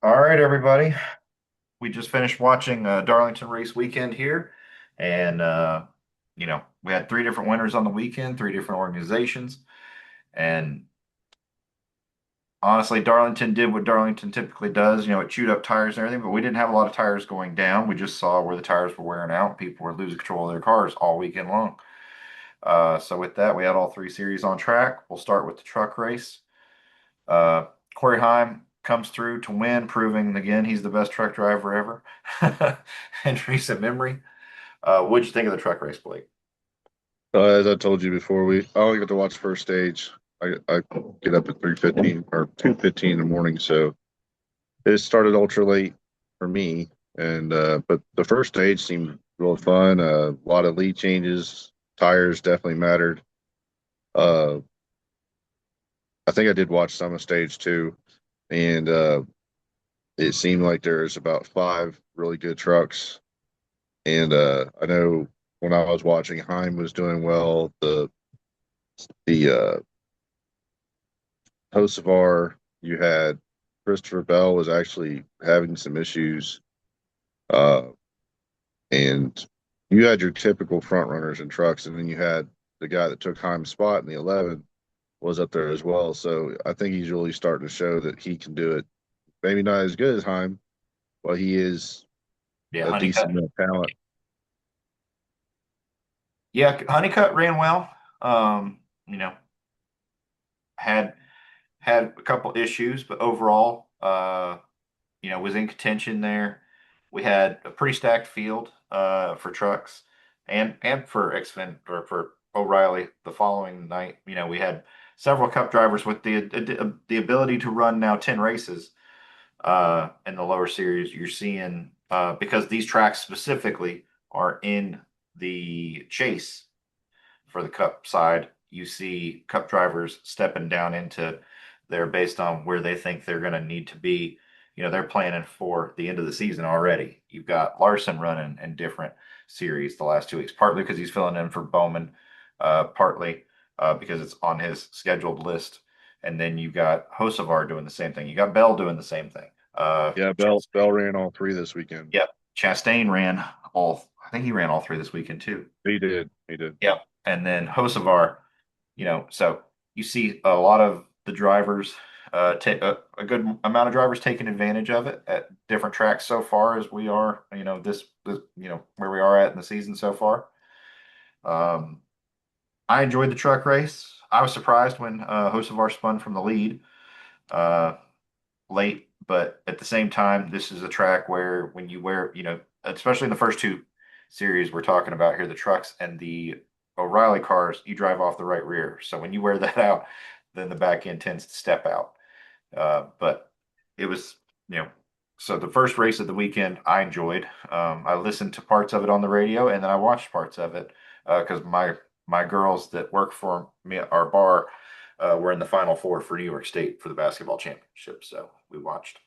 All right, everybody. We just finished watching Darlington race weekend here, and we had three different winners on the weekend, three different organizations, and honestly, Darlington did what Darlington typically does. It chewed up tires and everything, but we didn't have a lot of tires going down. We just saw where the tires were wearing out. People were losing control of their cars all weekend long. So with that, we had all three series on track. We'll start with the truck race. Uh, Corey Heim comes through to win, proving again he's the best truck driver ever in recent memory. What'd you think of the truck race, Blake? As I told you before, I only get to watch first stage. I get up at 3:15 or 2:15 in the morning, so it started ultra late for me. And but the first stage seemed real fun. A lot of lead changes, tires definitely mattered. Uh, I think I did watch some of stage two, and it seemed like there's about five really good trucks. And I know when I was watching, Heim was doing well. The Hocevar, you had Christopher Bell was actually having some issues, uh, and you had your typical front runners and trucks, and then you had the guy that took Heim's spot in the 11 was up there as well. So I think he's really starting to show that he can do it. Maybe not as good as Heim, but he is Yeah, a decent Honeycutt. enough talent. Yeah, Honeycutt ran well. Um, you know, had had a couple issues, but overall, was in contention there. We had a pretty stacked field for trucks and for Xfin or for O'Reilly the following night. We had several Cup drivers with the ability to run now 10 races in the lower series. You're seeing because these tracks specifically are in the chase for the Cup side. You see Cup drivers stepping down into there based on where they think they're going to need to be. They're planning for the end of the season already. You've got Larson running in different series the last 2 weeks, partly because he's filling in for Bowman, partly because it's on his scheduled list. And then you got Hocevar doing the same thing. You got Bell doing the same thing. Yeah, Bell ran all three this weekend. Yep. Chastain ran I think he ran all three this weekend too. He did. He did. Yep. And then Hocevar, so you see a lot of the drivers, take a good amount of drivers taking advantage of it at different tracks so far as we are, where we are at in the season so far. Um, I enjoyed the truck race. I was surprised when Hocevar spun from the lead uh, late, but at the same time, this is a track where when you wear, especially in the first two series we're talking about here, the trucks and the O'Reilly cars, you drive off the right rear. So when you wear that out, then the back end tends to step out. But it was, you know, so the first race of the weekend I enjoyed. I listened to parts of it on the radio and then I watched parts of it because my girls that work for me at our bar were in the Final Four for New York State for the basketball championship. So we watched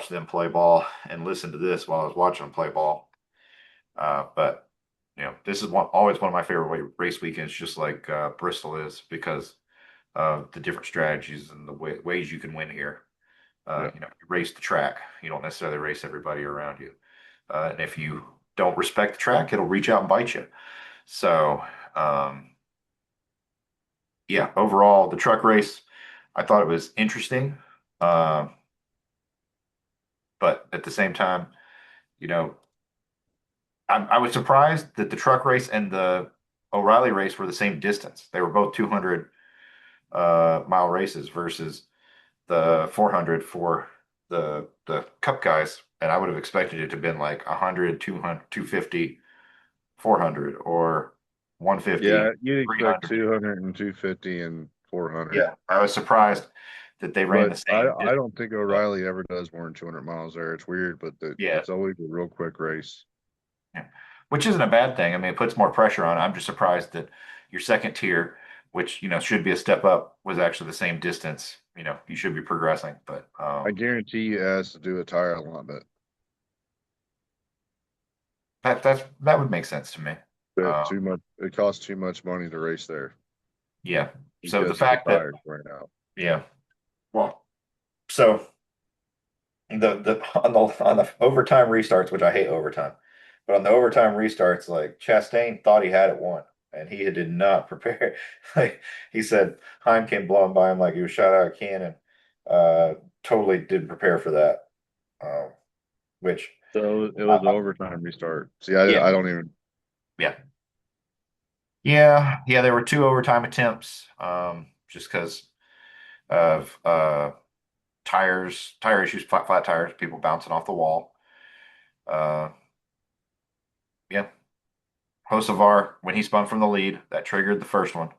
them play ball and listened to this while I was watching them play ball. But this is always one of my favorite race weekends, just like Bristol is, because of the different strategies and the ways you can win here. Yeah. You race the track. You don't necessarily race everybody around you. And if you don't respect the track, it'll reach out and bite you. So, yeah, overall, the truck race, I thought it was interesting. Uh, but at the same time, you know, I was surprised that the truck race and the O'Reilly race were the same distance. They were both 200 mile races versus the 400 for the Cup guys, and I would have expected it to have been like 100, 200, 250, 400, or Yeah, 150, you'd expect 300. 200 and 250 and 400. Yeah, I was surprised that they ran But the I, same I distance. don't think But O'Reilly ever does more than 200 miles there. It's weird, but yeah, it's always a real quick race. yeah, which isn't a bad thing. I mean, it puts more pressure on. I'm just surprised that your second tier, which should be a step up, was actually the same distance. You should be progressing, but I guarantee you has to do a tire allotment. that would make sense to me. That Um, too much. It costs too much money to race there yeah. So the because of the fact that tires right now. yeah, well, so the overtime restarts, which I hate overtime, but on the overtime restarts, like Chastain thought he had it won, and he did not prepare. Like he said, Heim came blowing by him like he was shot out of a cannon. Uh, totally didn't prepare for that. Um, which, So it was the uh, overtime restart. See, yeah, I don't even. yeah, yeah. There were two overtime attempts, just because of tire issues, flat tires, people bouncing off the wall. Uh, yeah, Hocevar, when he spun from the lead, that triggered the first one.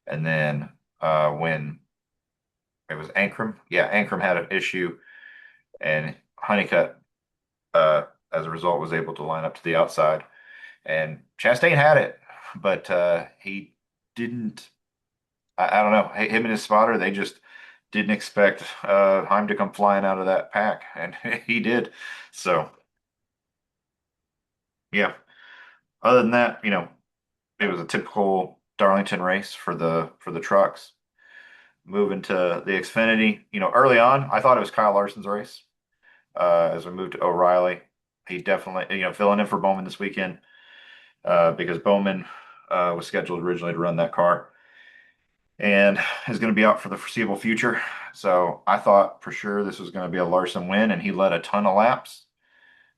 And then when it was Ankrum, yeah, Ankrum had an issue, and Honeycutt, as a result, was able to line up to the outside. And Chastain had it, but he didn't. I don't know. Him and his spotter, they just didn't expect Heim to come flying out of that pack, and he did. So, yeah. Other than that, it was a typical Darlington race for the trucks. Moving to the Xfinity, early on, I thought it was Kyle Larson's race. As we moved to O'Reilly, he definitely, filling in for Bowman this weekend because Bowman was scheduled originally to run that car and is going to be out for the foreseeable future. So I thought for sure this was going to be a Larson win, and he led a ton of laps.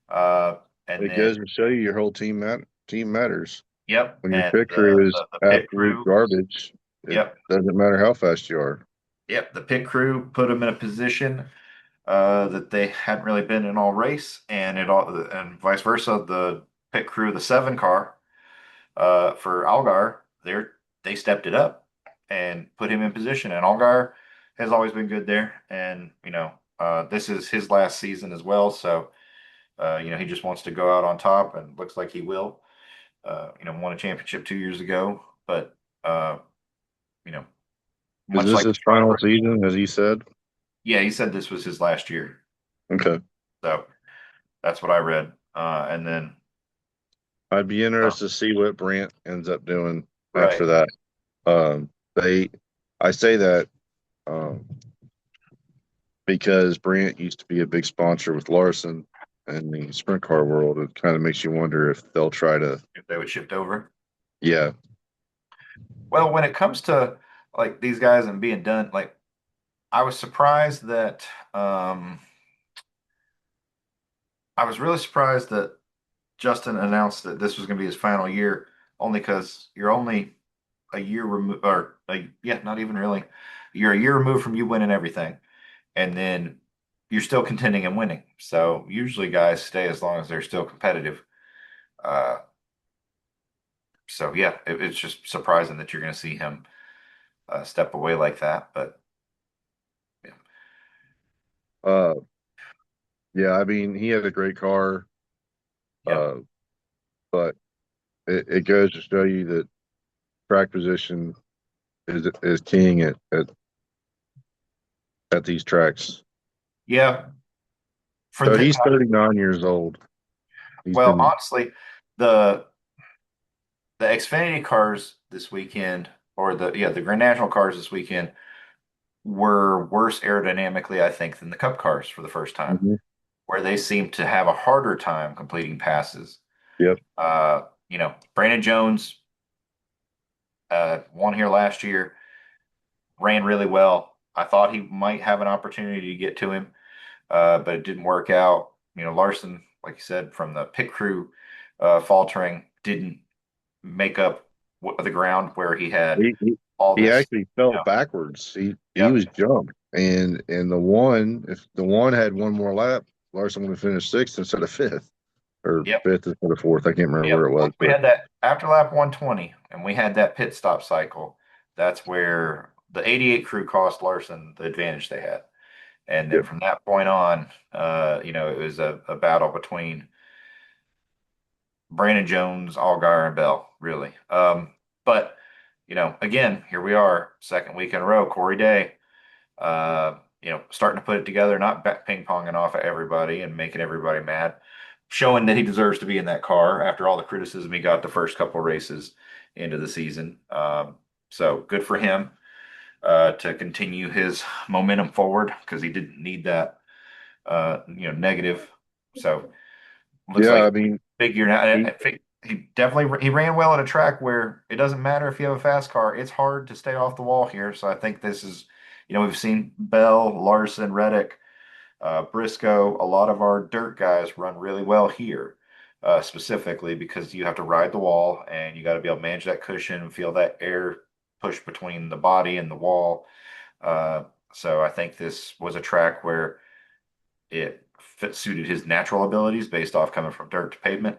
Uh, and It then, goes to show you your whole team matters. yep, When your and pit crew is the pit absolute crew, garbage, it yep, doesn't matter how fast you are. yep, the pit crew put him in a position that they hadn't really been in all race, and vice versa. The pit crew, the seven car for Algar, they stepped it up and put him in position. And Algar has always been good there, and this is his last season as well. So he just wants to go out on top, and looks like he will. Won a championship 2 years ago, but uh, you know, Is much this like his his final driver, season, as he said? yeah, he said this was his last year. Okay. So that's what I read. And then, I'd be uh, interested to see what Brant ends up doing right. after that. They, I say that um, because Brant used to be a big sponsor with Larson and the sprint car world. It kind of makes you wonder if they'll try to, If they would shift over. yeah, Well, when it comes to like these guys and being done, like I was surprised that I was really surprised that Justin announced that this was going to be his final year, only because you're only a year removed, or yeah, not even really. You're a year removed from you winning everything, and then you're still contending and winning. So usually guys stay as long as they're still competitive. Uh, so yeah, it's just surprising that you're going to see him step away like that. But yeah, uh, yeah. I mean, he had a great car, yep. uh, but it goes to show you that track position is king at these tracks. Yeah, for So the he's 39 years old. He's well, been honestly, the the Xfinity cars this weekend, or the Grand National cars this weekend, were worse aerodynamically, I think, than the Cup cars for the first time, Mhm. where they seem to have a harder time completing passes. Yep. Brandon Jones won here last year, ran really well. I thought he might have an opportunity to get to him, but it didn't work out. Larson, like you said, from the pit crew faltering, didn't make up the ground where he had He, he, all he this. actually fell backwards. He Yep, was jumped, and the one if the one had one more lap, Larson would have finished sixth instead of fifth or yep, fifth instead of fourth. I can't remember yep. where it was, We but had that after lap 120, and we had that pit stop cycle. That's where the 88 crew cost Larson the advantage they had. And then yep. from that point on, it was a battle between Brandon Jones, Allgaier, and Bell, really. But again, here we are, second week in a row. Corey Day, starting to put it together, not ping ponging off at everybody and making everybody mad, showing that he deserves to be in that car after all the criticism he got the first couple races into the season. So good for him to continue his momentum forward because he didn't need that negative. So looks Yeah, like I mean, big year now. he, I think he definitely he ran well at a track where it doesn't matter if you have a fast car. It's hard to stay off the wall here. So I think this is, we've seen Bell, Larson, Reddick, Briscoe. A lot of our dirt guys run really well here, specifically because you have to ride the wall and you got to be able to manage that cushion and feel that air push between the body and the wall. Uh, so I think this was a track where it suited his natural abilities based off coming from dirt to pavement.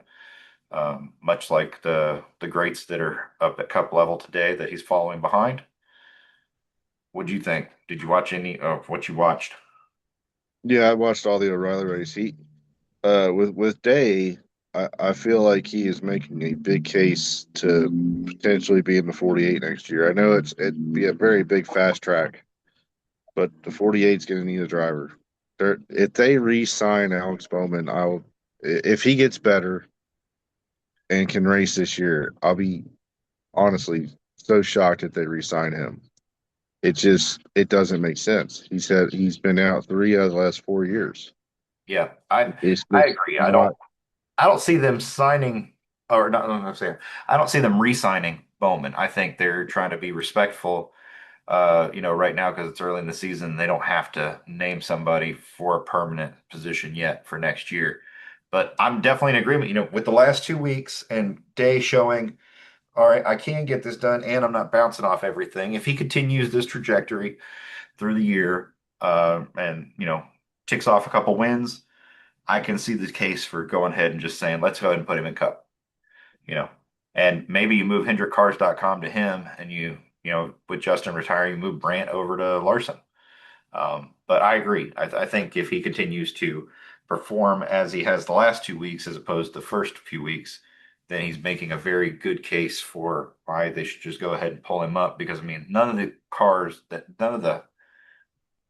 Much like the greats that are up at cup level today that he's following behind. What do you think? Did you watch any of what you watched? yeah, I watched all the O'Reilly race. With Day, I feel like he is making a big case to potentially be in the 48 next year. I know it'd be a very big fast track, but the 48 is going to need a driver. If they re-sign Alex Bowman, if he gets better and can race this year, I'll be honestly so shocked if they re-sign him. It doesn't make sense. He's been out 3 out of the last 4 years. Yeah, I It's I just agree. not. I don't see them signing or not. I'm saying I don't see them re-signing Bowman. I think they're trying to be respectful. Right now because it's early in the season, they don't have to name somebody for a permanent position yet for next year. But I'm definitely in agreement. With the last 2 weeks and Day showing, all right, I can get this done, and I'm not bouncing off everything. If he continues this trajectory through the year, and ticks off a couple wins, I can see the case for going ahead and just saying, let's go ahead and put him in Cup. You know, and maybe you move HendrickCars.com to him, and with Justin retiring, you move Brant over to Larson. But I agree. I think if he continues to perform as he has the last 2 weeks, as opposed to the first few weeks, then he's making a very good case for why they should just go ahead and pull him up. Because I mean, none of the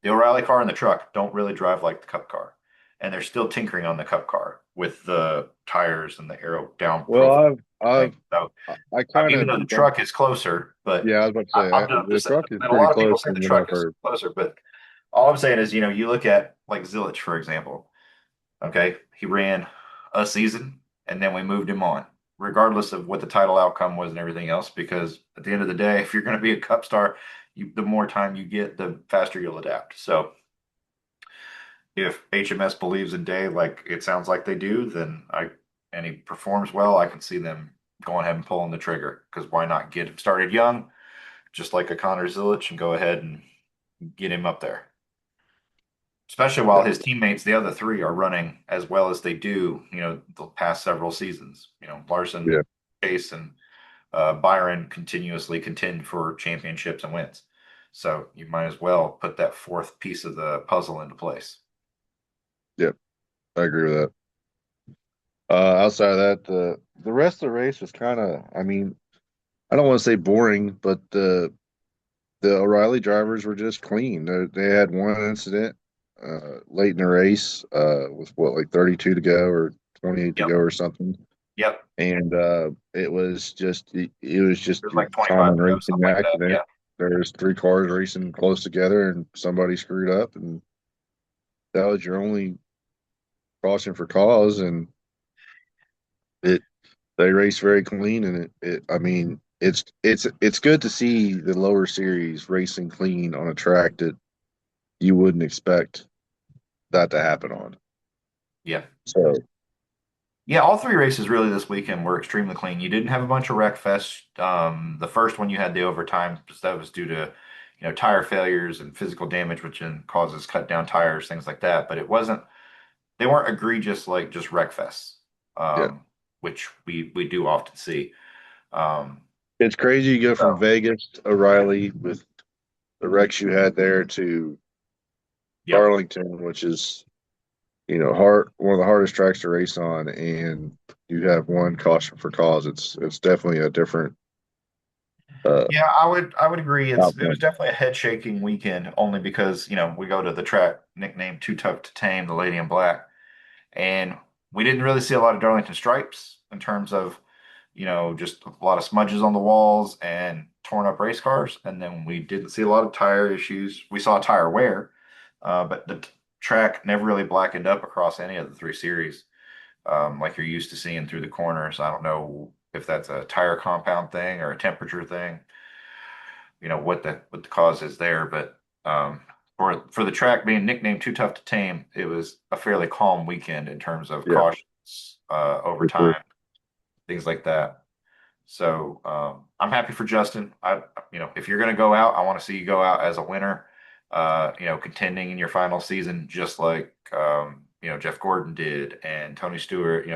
O'Reilly car and the truck don't really drive like the Cup car, and they're still tinkering on the Cup car with the tires and the aero down Well, profile I've thing. So I kind even of though the don't. truck is closer, but Yeah, I was about to say I'm the just, truck is and a pretty lot of people close say the from what I've truck is heard. closer, but all I'm saying is, you look at like Zilich, for example. Okay, he ran a season, and then we moved him on, regardless of what the title outcome was and everything else. Because at the end of the day, if you're going to be a Cup star, the more time you get, the faster you'll adapt. So if HMS believes in Day, like it sounds like they do, and he performs well, I can see them going ahead and pulling the trigger. Because why not get him started young, just like a Connor Zilich, and go ahead and get him up there. Especially while Yeah, his teammates, the other three, are running as well as they do, the past several seasons. Larson, yeah, Chase, and Byron continuously contend for championships and wins. So you might as well put that fourth piece of the puzzle into place. yeah. I agree with that. Outside of that, the rest of the race was kind of. I mean, I don't want to say boring, but the O'Reilly drivers were just clean. They had one incident late in the race with what, like 32 to go or 28 to Yep. go or something. Yep. And it was just There's your like 25 common to go, racing something like that. accident. Yeah. There's three cars racing close together and somebody screwed up, and that was your only caution for cause. And it they race very clean, and it I mean it's good to see the lower series racing clean on a track that you wouldn't expect that to happen on. Yeah. So Yeah, all three races really this weekend were extremely clean. You didn't have a bunch of wreck fest. The first one you had the overtime, that was due to, tire failures and physical damage, which then causes cut down tires, things like that. But they weren't egregious like just wreck fests, yeah, which we do often see. Um, it's crazy you go from so Vegas to O'Reilly with the wrecks you had there to yep. Darlington, which is hard one of the hardest tracks to race on, and you have one caution for cause. It's definitely a different uh Yeah, I would agree. It was outcome. definitely a head shaking weekend only because, we go to the track nicknamed Too Tough to Tame, the Lady in Black. And we didn't really see a lot of Darlington stripes in terms of, just a lot of smudges on the walls and torn up race cars. And then we didn't see a lot of tire issues. We saw tire wear, but track never really blackened up across any of the three series, like you're used to seeing through the corners. I don't know if that's a tire compound thing or a temperature thing, what the cause is there, but for the track being nicknamed Too Tough to Tame, it was a fairly calm weekend in terms of Yeah, cautions over for sure. time, things like that. So I'm happy for Justin. If you're going to go out, I want to see you go out as a winner. Contending in your final season, just like Jeff Gordon did and Tony Stewart.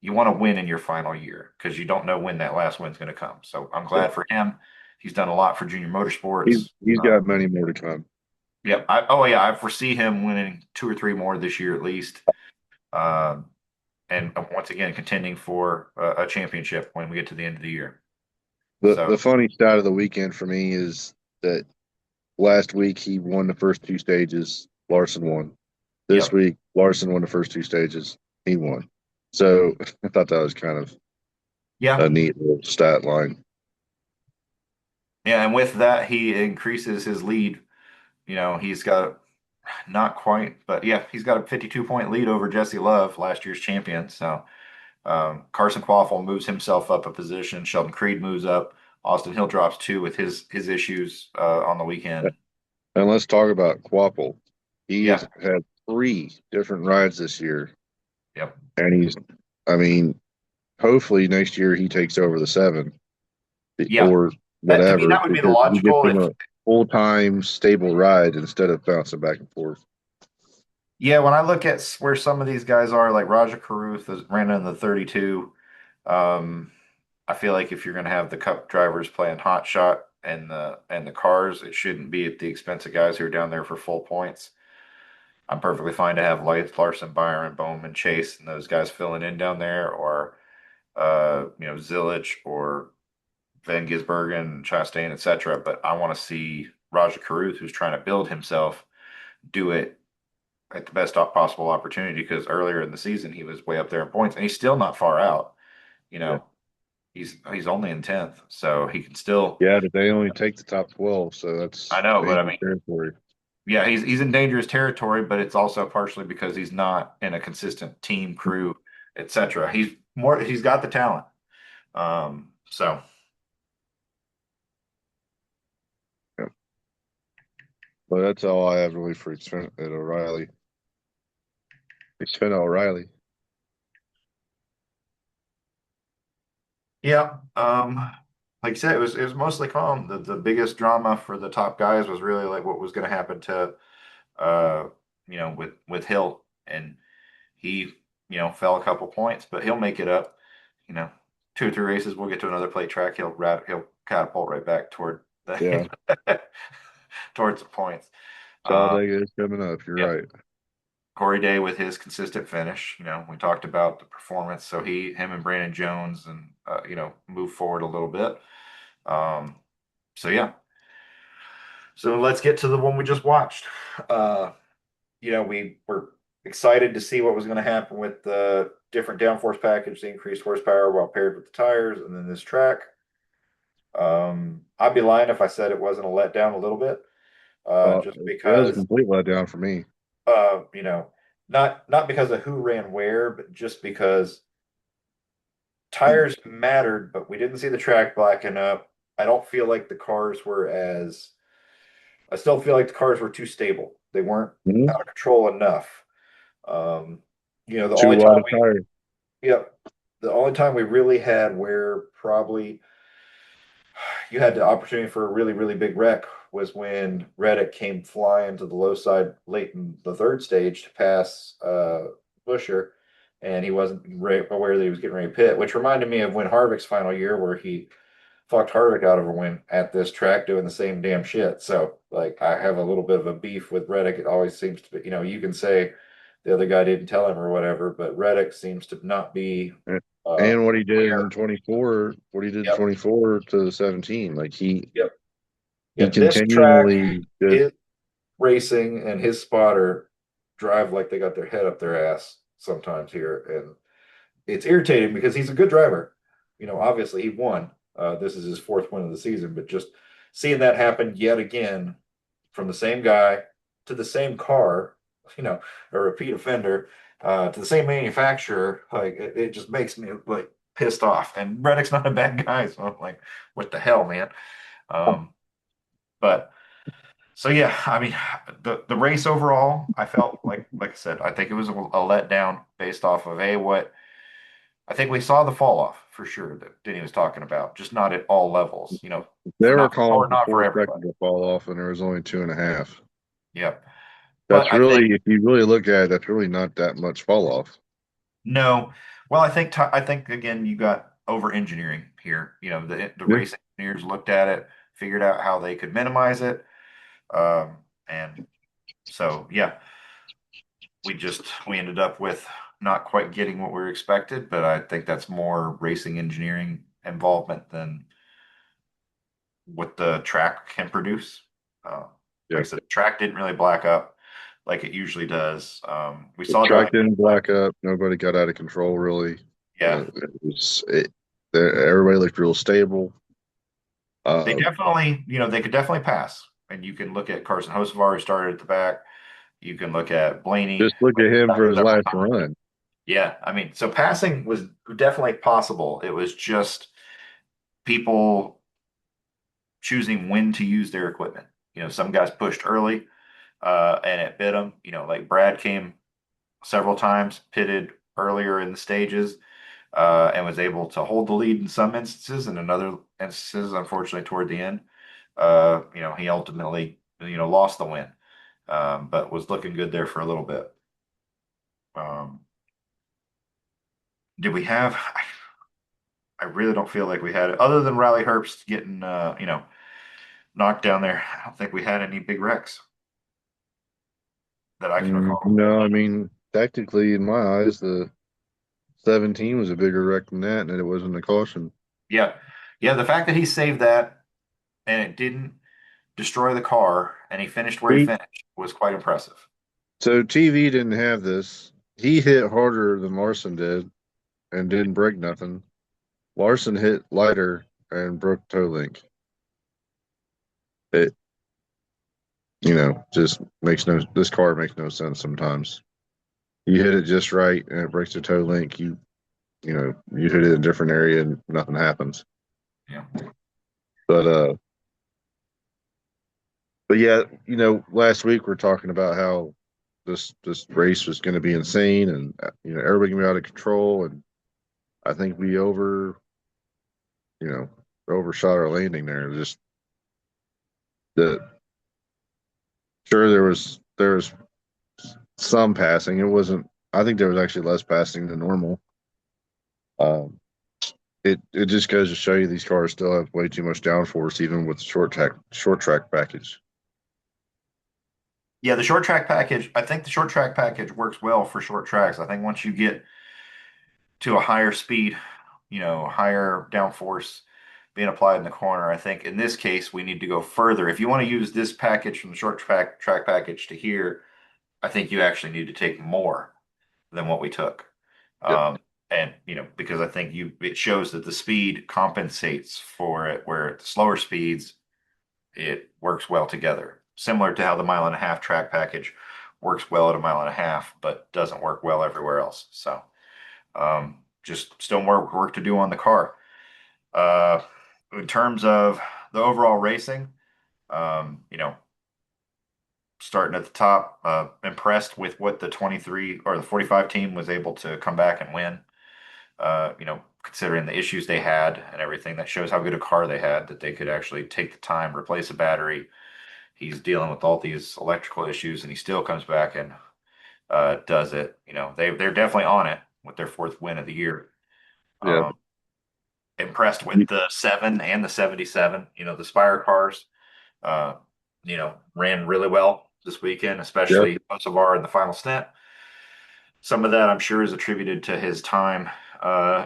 You want to win in your final year because you don't know when that last win's going to come. So I'm Yeah. glad for him. He's done a lot for junior He's motorsports. he's got many more to come. Yep. Oh yeah, I foresee him winning two or three more this year at least. Um, and once again, contending for a championship when we get to the end of the year. The So, funny side of the weekend for me is that last week he won the first two stages. Larson won. This yep. week Larson won the first two stages. He won. So I thought that was kind of Yeah. a neat little stat line. Yeah. And with that, he increases his lead. He's got not quite, but yeah, he's got a 52-point lead over Jesse Love, last year's champion. So, Carson Quaffle moves himself up a position. Sheldon Creed moves up. Austin Hill drops two with his issues on the weekend. And let's talk about Quapple. He has Yeah. had three different rides this year, Yep. and I mean, hopefully next year he takes over the seven Yeah. or That to me, whatever that would be the because he gets logical. him If a full time stable ride instead of bouncing back and forth. Yeah, when I look at where some of these guys are, like Raja Caruth ran in the 32. Um, I feel like if you're going to have the Cup drivers playing hot shot and the cars, it shouldn't be at the expense of guys who are down there for full points. I'm perfectly fine to have Larson, Byron, Bowman, Chase, and those guys filling in down there, or Zilich or Van Gisbergen, Chastain, etc. But I want to see Raja Caruth, who's trying to build himself, do it at the best possible opportunity because earlier in the season he was way up there in points and he's still not far out. You Yeah, know, he's only in 10th, so he can still. yeah, but they only take the top 12, so I that's know, but I dangerous mean, territory. yeah, he's in dangerous territory, but it's also partially because he's not in a consistent team, crew, etc. He's got the talent. So Yeah. But that's all I have really for at O'Reilly. Xfinity O'Reilly. yeah, like I said, it was mostly calm. The biggest drama for the top guys was really like what was going to happen to uh with Hill, and he fell a couple points, but he'll make it up. You know, two or three races, we'll get to another plate track. He'll catapult right back toward Yeah, the towards the points. Uh, Talladega is coming up. You're yep. right. Corey Day with his consistent finish. We talked about the performance, so him and Brandon Jones and move forward a little bit. Um, so yeah. So let's get to the one we just watched. Uh, we were excited to see what was going to happen with the different downforce package, the increased horsepower while paired with the tires, and then this track. I'd be lying if I said it wasn't a letdown a little bit, just It was a because, complete uh, for me. uh, you know, not because of who ran where, but just because tires mattered, but we didn't see the track blacken up. I don't feel like the cars were as, I still feel like the cars were too stable. They weren't Mhm. out of control enough. Um, the Too only wide time a tire. yeah, the only time we really had where probably you had the opportunity for a really, really big wreck was when Reddick came flying to the low side late in the third stage to pass Busher, and he wasn't aware that he was getting ready to pit, which reminded me of when Harvick's final year where he fucked Harvick out of a win at this track doing the same damn shit. So, like, I have a little bit of a beef with Reddick. It always seems to be, you can say the other guy didn't tell him or whatever, but Reddick seems to not be And what he did clear. in 24, what he did in Yep, 24 to 17, like yep, he yep. This track, continually just his racing and his spotter drive like they got their head up their ass sometimes here, and it's irritating because he's a good driver. Obviously he won. This is his fourth win of the season, but just seeing that happen yet again from the same guy to the same car. a repeat offender to the same manufacturer, like it just makes me like pissed off. And Reddick's not a bad guy, so I'm like, what the hell, man? Um, but so yeah, I mean, the race overall, I felt like I said, I think it was a letdown based off of what I think we saw the fall off for sure that Denny was talking about, just not at all levels, They for were not calling or for not for 4 seconds everybody. to fall off, and there was only 2.5. Yep. But That's I think really, if you really look at it, that's really not that much fall off. no. Well, I think again you got over engineering here. The Yeah. race engineers looked at it, figured out how they could minimize it, and so yeah, we ended up with not quite getting what we expected. But I think that's more racing engineering involvement than what the track can produce. Uh, like Yeah. I said, the track didn't really black up like it usually does. We The saw track Darlington didn't Spring. black up. Nobody got out of control, really. Yeah, Everybody looked real stable. they Uh, definitely, they could definitely pass. And you can look at Carson Hocevar, who started at the back. You can look at Blaney, just look at him back for his several last times. run. Yeah, I mean, so passing was definitely possible. It was just people choosing when to use their equipment. Some guys pushed early, and it bit them. Like Brad came several times, pitted earlier in the stages, and was able to hold the lead in some instances, and in other instances, unfortunately, toward the end, he ultimately, lost the win, but was looking good there for a little bit. Um, did we have? I really don't feel like we had it, other than Riley Herbst getting, knocked down there. I don't think we had any big wrecks that I can recall. No, I mean, technically, in my eyes, the 17 was a bigger wreck than that, and it wasn't a caution. Yeah, yeah. The fact that he saved that and it didn't destroy the car, and he finished where he He, finished was quite impressive. so TV didn't have this. He hit harder than Larson did and didn't break nothing. Larson hit lighter and broke toe link. It, just makes no, this car makes no sense sometimes. You hit it just right and it breaks the toe link. You hit it in a different area and nothing happens. Yeah. But, uh, but yeah, last week we're talking about how this race was going to be insane and everybody can be out of control. And I think we you know, overshot our landing there. Just the sure there was some passing. It wasn't. I think there was actually less passing than normal. Um, it just goes to show you these cars still have way too much downforce, even with the short track package. Yeah, the short track package, I think the short track package works well for short tracks. I think once you get to a higher speed, higher downforce being applied in the corner, I think in this case we need to go further. If you want to use this package from the short track package to here, I think you actually need to take more than what we took. Yep. Um, and because I think it shows that the speed compensates for it, where at the slower speeds it works well together. Similar to how the mile and a half track package works well at a mile and a half, but doesn't work well everywhere else. So just still more work to do on the car. Uh, in terms of the overall racing, starting at the top, impressed with what the 23 or the 45 team was able to come back and win. Considering the issues they had and everything, that shows how good a car they had, that they could actually take the time, replace a battery. He's dealing with all these electrical issues, and he still comes back and does it. They're definitely on it with their fourth win of the year. Yeah. Um, Impressed with the 7 and the 77. The Spire cars, uh, ran really well this weekend, Yep. especially Kosovar in the final stint. Some of that I'm sure is attributed to his time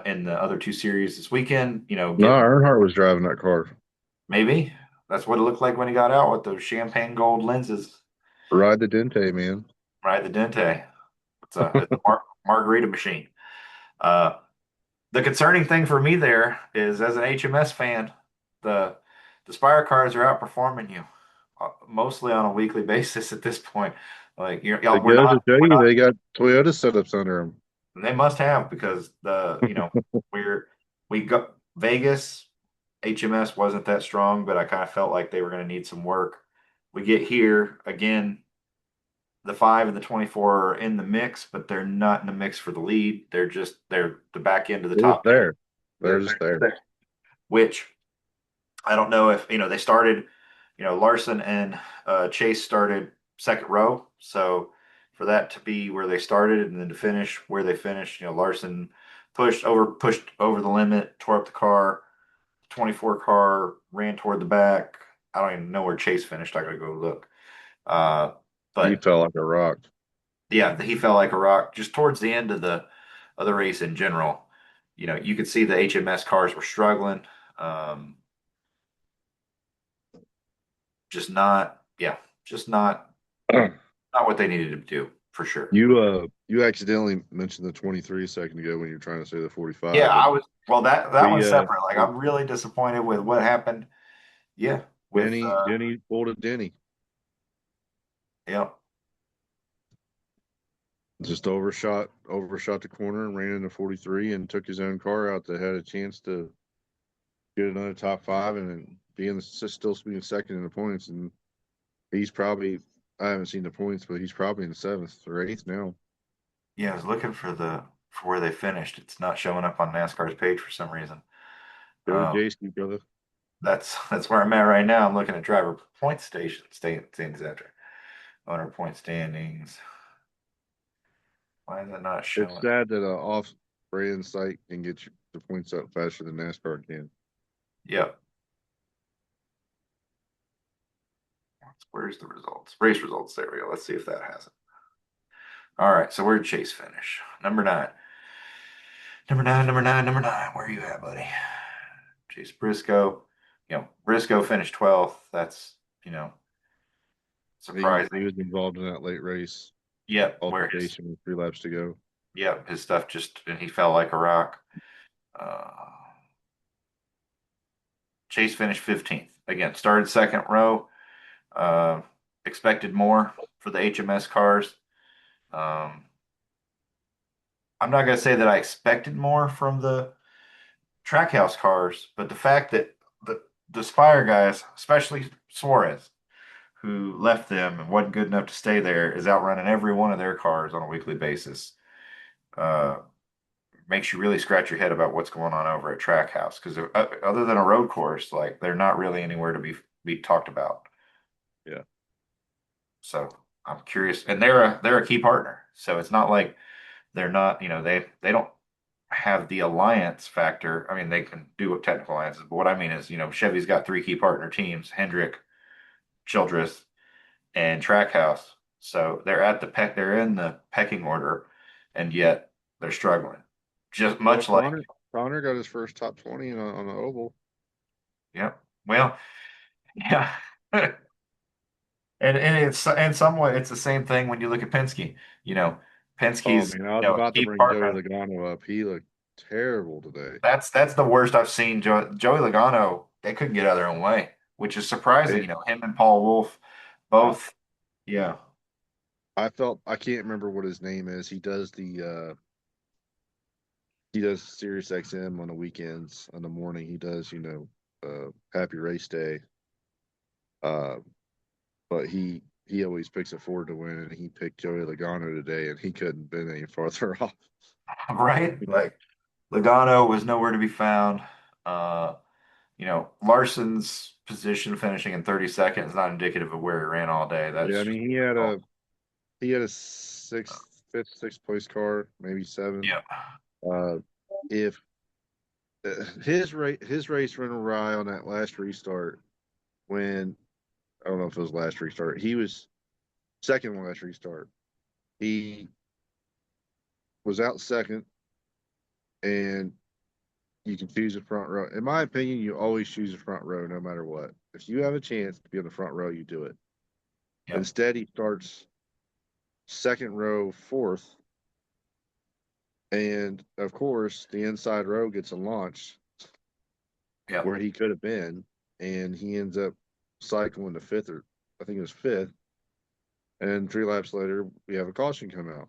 in the other two series this weekend. No, Getting Earnhardt was driving that car. maybe that's what it looked like when he got out with those champagne gold lenses. Ride the Dente, man. Right, the Dente. It's a margarita machine. Uh, the concerning thing for me there is, as an HMS fan, the the Spire cars are outperforming you mostly on a weekly basis at this point. Like It we're goes not to show we're you not. they got Toyota setups under them. They must have because we're we got Vegas HMS wasn't that strong, but I kind of felt like they were going to need some work. We get here again. The 5 and the 24 are in the mix, but they're not in the mix for the lead. They're the back end of the They're just top 10. there. They're just there. Which I don't know if they started. Larson and Chase started second row, so for that to be where they started and then to finish where they finished, Larson pushed over the limit, tore up the car. 24 car ran toward the back. I don't even know where Chase finished. I gotta go look. Uh, He but fell like a rock. yeah, he fell like a rock just towards the end of the race in general. You could see the HMS cars were struggling. Um, just not, yeah, just not what they needed to do for sure. You accidentally mentioned the 23 a second ago when you were trying to say the Yeah, 45, I and was well that we one's separate. Like I'm really disappointed with what happened. Yeah, with Denny pulled a Denny. yeah, Just overshot the corner and ran into 43 and took his own car out that had a chance to get another top five and then still being second in the points. And he's probably, I haven't seen the points, but he's probably in the seventh or eighth now. yeah. I was looking for where they finished. It's not showing up on NASCAR's page for some reason. Go Um, JC, brother. that's where I'm at right now. I'm looking at driver point standings after owner point standings. Why is it not It's showing? sad that a off brand site can get you the points up faster than NASCAR can. Yep. Where's the results? Race results. There we go. Let's see if that has it. All right. So where'd Chase finish? Number nine. Number nine. Number nine. Number nine. Where are you at, buddy? Chase Briscoe. Briscoe finished 12th. That's He surprising. was involved in that late race Yep. Where his altercation with 3 laps to go. yep his stuff just and he fell like a rock. Uh, Chase finished 15th. Again, started second row. Uh, expected more for the HMS cars. Um, I'm not going to say that I expected more from the Trackhouse cars, but the fact that the Spire guys, especially Suarez, who left them and wasn't good enough to stay there, is outrunning every one of their cars on a weekly basis. Uh, Makes you really scratch your head about what's going on over at Trackhouse because other than a road course, like they're not really anywhere to be talked about. Yeah. So I'm curious, and they're a key partner. So it's not like they're not, they don't have the alliance factor. I mean, they can do technical alliances, but what I mean is, Chevy's got three key partner teams: Hendrick, Childress, and Trackhouse. So they're in the pecking order, and yet they're struggling. Just Well, much like, Connor got his first top 20 on the oval. yeah. Well, yeah. And it's in some way it's the same thing when you look at Penske. You know, Oh Penske's man, I was a about to key bring Joey partner. Logano up. He looked terrible today. That's the worst I've seen. Joey Logano, they couldn't get out of their own way, which is surprising. It, Him and Paul Wolf, I, both. Yeah, I felt I can't remember what his name is. He does Sirius XM on the weekends. On the morning, he does Happy Race Day. Uh, but he always picks a Ford to win, and he picked Joey Logano today, and he couldn't been any farther off. right. Like Logano was nowhere to be found. Uh, Larson's position finishing in 32nd is not indicative of where he ran all day. Yeah, That's I just mean he had a sixth place car, maybe seventh. yeah, Uh, if his race went awry on that last restart when I don't know if it was last restart. He was second last restart. He was out second, and you can choose the front row. In my opinion, you always choose the front row no matter what. If you have a chance to be on the front row, you do it. yeah, Instead, he starts second row, fourth, and of course, the inside row gets a launch yeah. where he could have been, and he ends up cycling to fifth, or I think it was fifth, and 3 laps later we have a caution come out.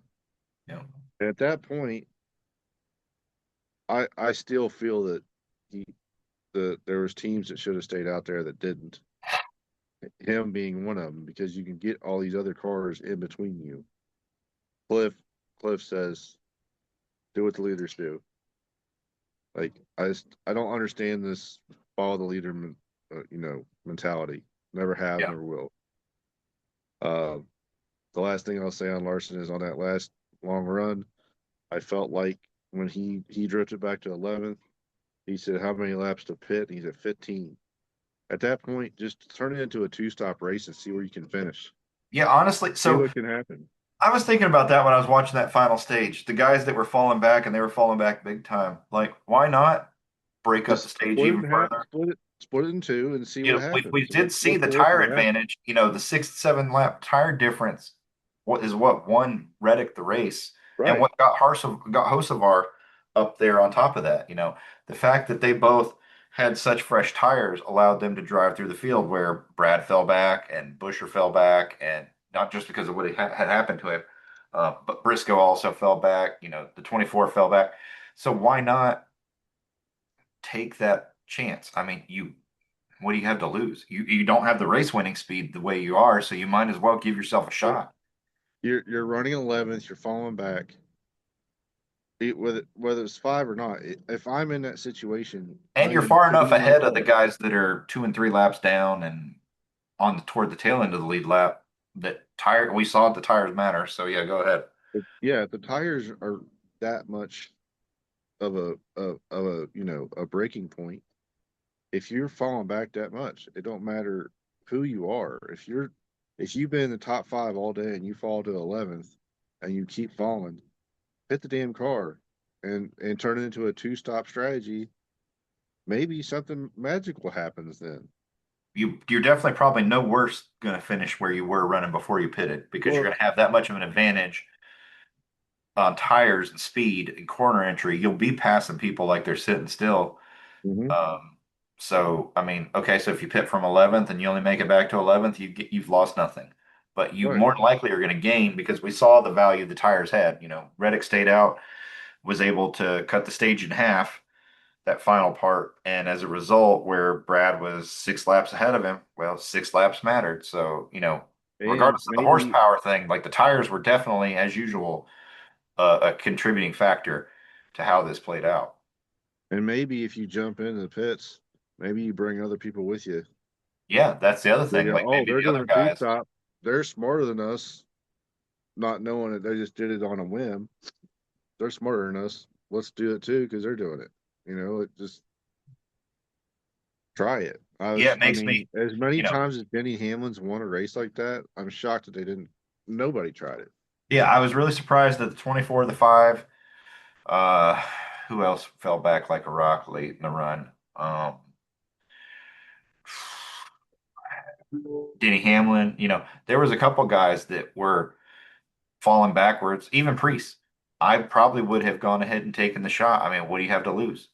Yeah. And at that point, I still feel that he there was teams that should have stayed out there that didn't. Him being one of them, because you can get all these other cars in between you. Cliff Cliff says, "Do what the leaders do." Like I don't understand this follow the leader, mentality. Never have, Yeah. never will. Uh, the last thing I'll say on Larson is on that last long run, I felt like when he drifted back to 11th, he said, "How many laps to pit?" And he said 15. At that point, just turn it into a two-stop race and see where you can finish. Yeah, honestly, See so what can happen. I was thinking about that when I was watching that final stage. The guys that were falling back and they were falling back big time. Like, why not break up the Just stage even further? split it in two, and see You what know, we happens. did see What's the the worst tire that can happen? advantage. You know, the 6, 7 lap tire difference. What won Reddick the race, and Right. what got Hocevar up there on top of that. You know, the fact that they both had such fresh tires allowed them to drive through the field where Brad fell back and Busher fell back, and not just because of what had happened to him, but Briscoe also fell back. You know, the 24 fell back. So why not take that chance? I mean, what do you have to lose? You don't have the race winning speed the way you are, so you might as well give yourself a Well, shot. you're running 11th. You're falling back. Whether it's five or not, if I'm in that situation, And I you're am far enough putting my ahead of the car. guys that are 2 and 3 laps down and toward the tail end of the lead lap. That tire we saw the tires matter. So yeah, go ahead. Yeah, the tires are that much of a a breaking point. If you're falling back that much, it don't matter who you are. If you've been in the top five all day and you fall to 11th and you keep falling, hit the damn car and turn it into a two-stop strategy. Maybe something magical happens then. You're definitely probably no worse going to finish where you were running before you pitted because you're Well, going to have that much of an advantage on tires and speed and corner entry. You'll be passing people like they're sitting still. hmm Um, so I mean, okay, so if you pit from 11th and you only make it back to 11th, you've lost nothing. But you right. more than likely are going to gain because we saw the value the tires had. You know, Reddick stayed out, was able to cut the stage in half that final part, and as a result, where Brad was 6 laps ahead of him, well, 6 laps mattered. So you know, And regardless of the maybe horsepower thing, like the tires were definitely, as usual, a contributing factor to how this played out. and maybe if you jump into the pits, maybe you bring other people with you. Yeah, that's the other They thing. go, Like oh, maybe they're the doing other a two guys. stop. They're smarter than us, not knowing that they just did it on a whim. They're smarter than us. Let's do it too because they're doing it. It just try it. Yeah, it I makes me, mean, as many you know, times as Denny Hamlin's won a race like that, I'm shocked that they didn't. Nobody tried it. yeah, I was really surprised that the 24, the 5, uh, who else fell back like a rock late in the run? Denny Hamlin, you know, there was a couple guys that were falling backwards, even Priest. I probably would have gone ahead and taken the shot. I mean, what do you have to lose?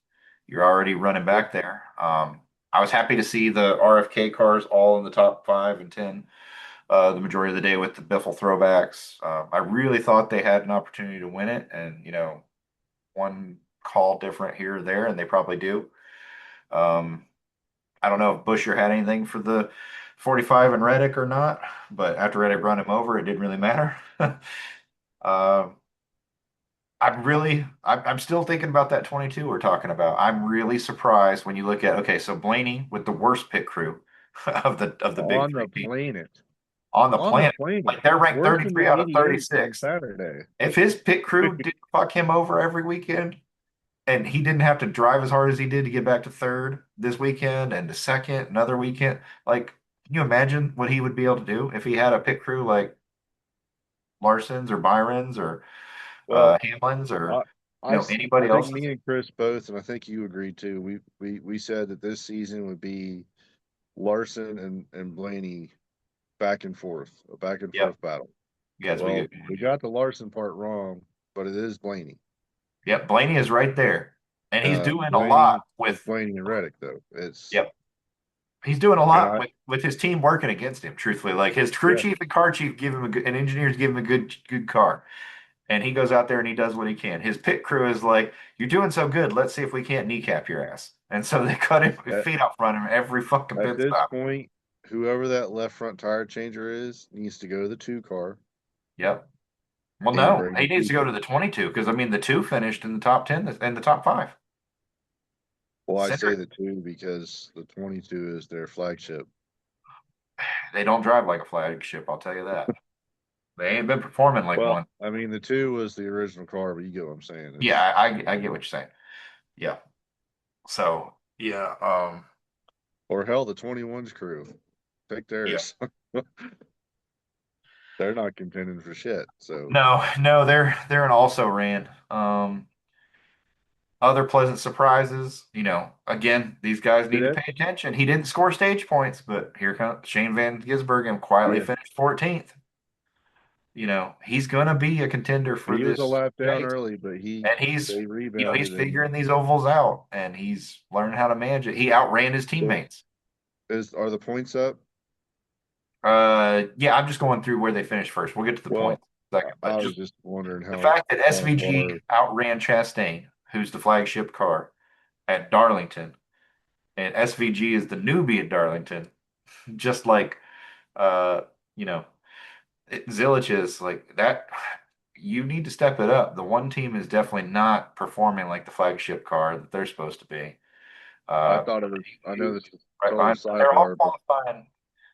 You're already running Yeah. back there. I was happy to see the RFK cars all in the top 5 and 10 the majority of the day with the Biffle throwbacks. I really thought they had an opportunity to win it, and you know, one call different here or there, and they probably do. Um, I don't know if Busher had anything for the 45 and Reddick or not, but after Reddick run him over, it didn't really matter. uh, I'm still thinking about that 22 we're talking about. I'm really surprised when you look at, okay, so Blaney with the worst pit crew of the big On the three teams planet. on the On the planet. planet. Like they're ranked Worse than 33 the out of 88 on 36. Saturday. If his pit crew didn't fuck him over every weekend and he didn't have to drive as hard as he did to get back to third this weekend and to second another weekend, like, can you imagine what he would be able to do if he had a pit crew like Larson's or Byron's or Well, Hamlin's I, or anybody I think else's? me and Chris both, and I think you agreed too. We said that this season would be Larson and Blaney back and forth, a back and Yep. forth battle. Yes, we Well, get. we got the Larson part wrong, but it is Blaney. Yep, Blaney is right there, and he's doing a lot Blaney is with. Blaney and Reddick though. It's Yep, He's doing a And lot with his team working against him, truthfully. Like his crew yeah, chief and car chief give him a good, and engineers give him a good car. And he goes out there and he does what he can. His pit crew is like, "You're doing so good. Let's see if we can't kneecap your ass." And so they cut him at, feet out front of him every fucking at pit this stop. point, whoever that left front tire changer is needs to go to the two car Yep. Well, and no, bring he the needs two to go car. to the 22 because I mean the two finished in the top 10 and the top five. Well, I say Center, the two because the 22 is their flagship. they don't drive like a flagship. I'll tell you that. They ain't been performing like Well, one. I mean, the two was the original car, but you get what I'm saying. Yeah, It's I get what you're saying. Yeah. So yeah, or hell, the 21's crew. Take yeah. theirs. They're not contending for shit. So No, they're an also ran. Other pleasant surprises, again, these guys did need to it? pay attention. He didn't score stage points, but here comes Shane Van Gisbergen and quietly Yeah, finished 14th. He's gonna be a contender for he was a this lap down race. early, but And they he's rebounded and figuring these ovals out and he's learning how to manage it. He outran his so teammates. is are the points up? Yeah, I'm just going through where they finished first. We'll get to the Well, points in a second, but I was just just wondering the fact that how SVG far. outran Chastain, who's the flagship car at Darlington, and SVG is the newbie at Darlington, just like uh, you know, Zilich is like that. You need to step it up. The one team is definitely not performing like the flagship car that they're supposed to be. I Uh, thought it was. I know this is right total behind, but they're all sidebar, but qualifying.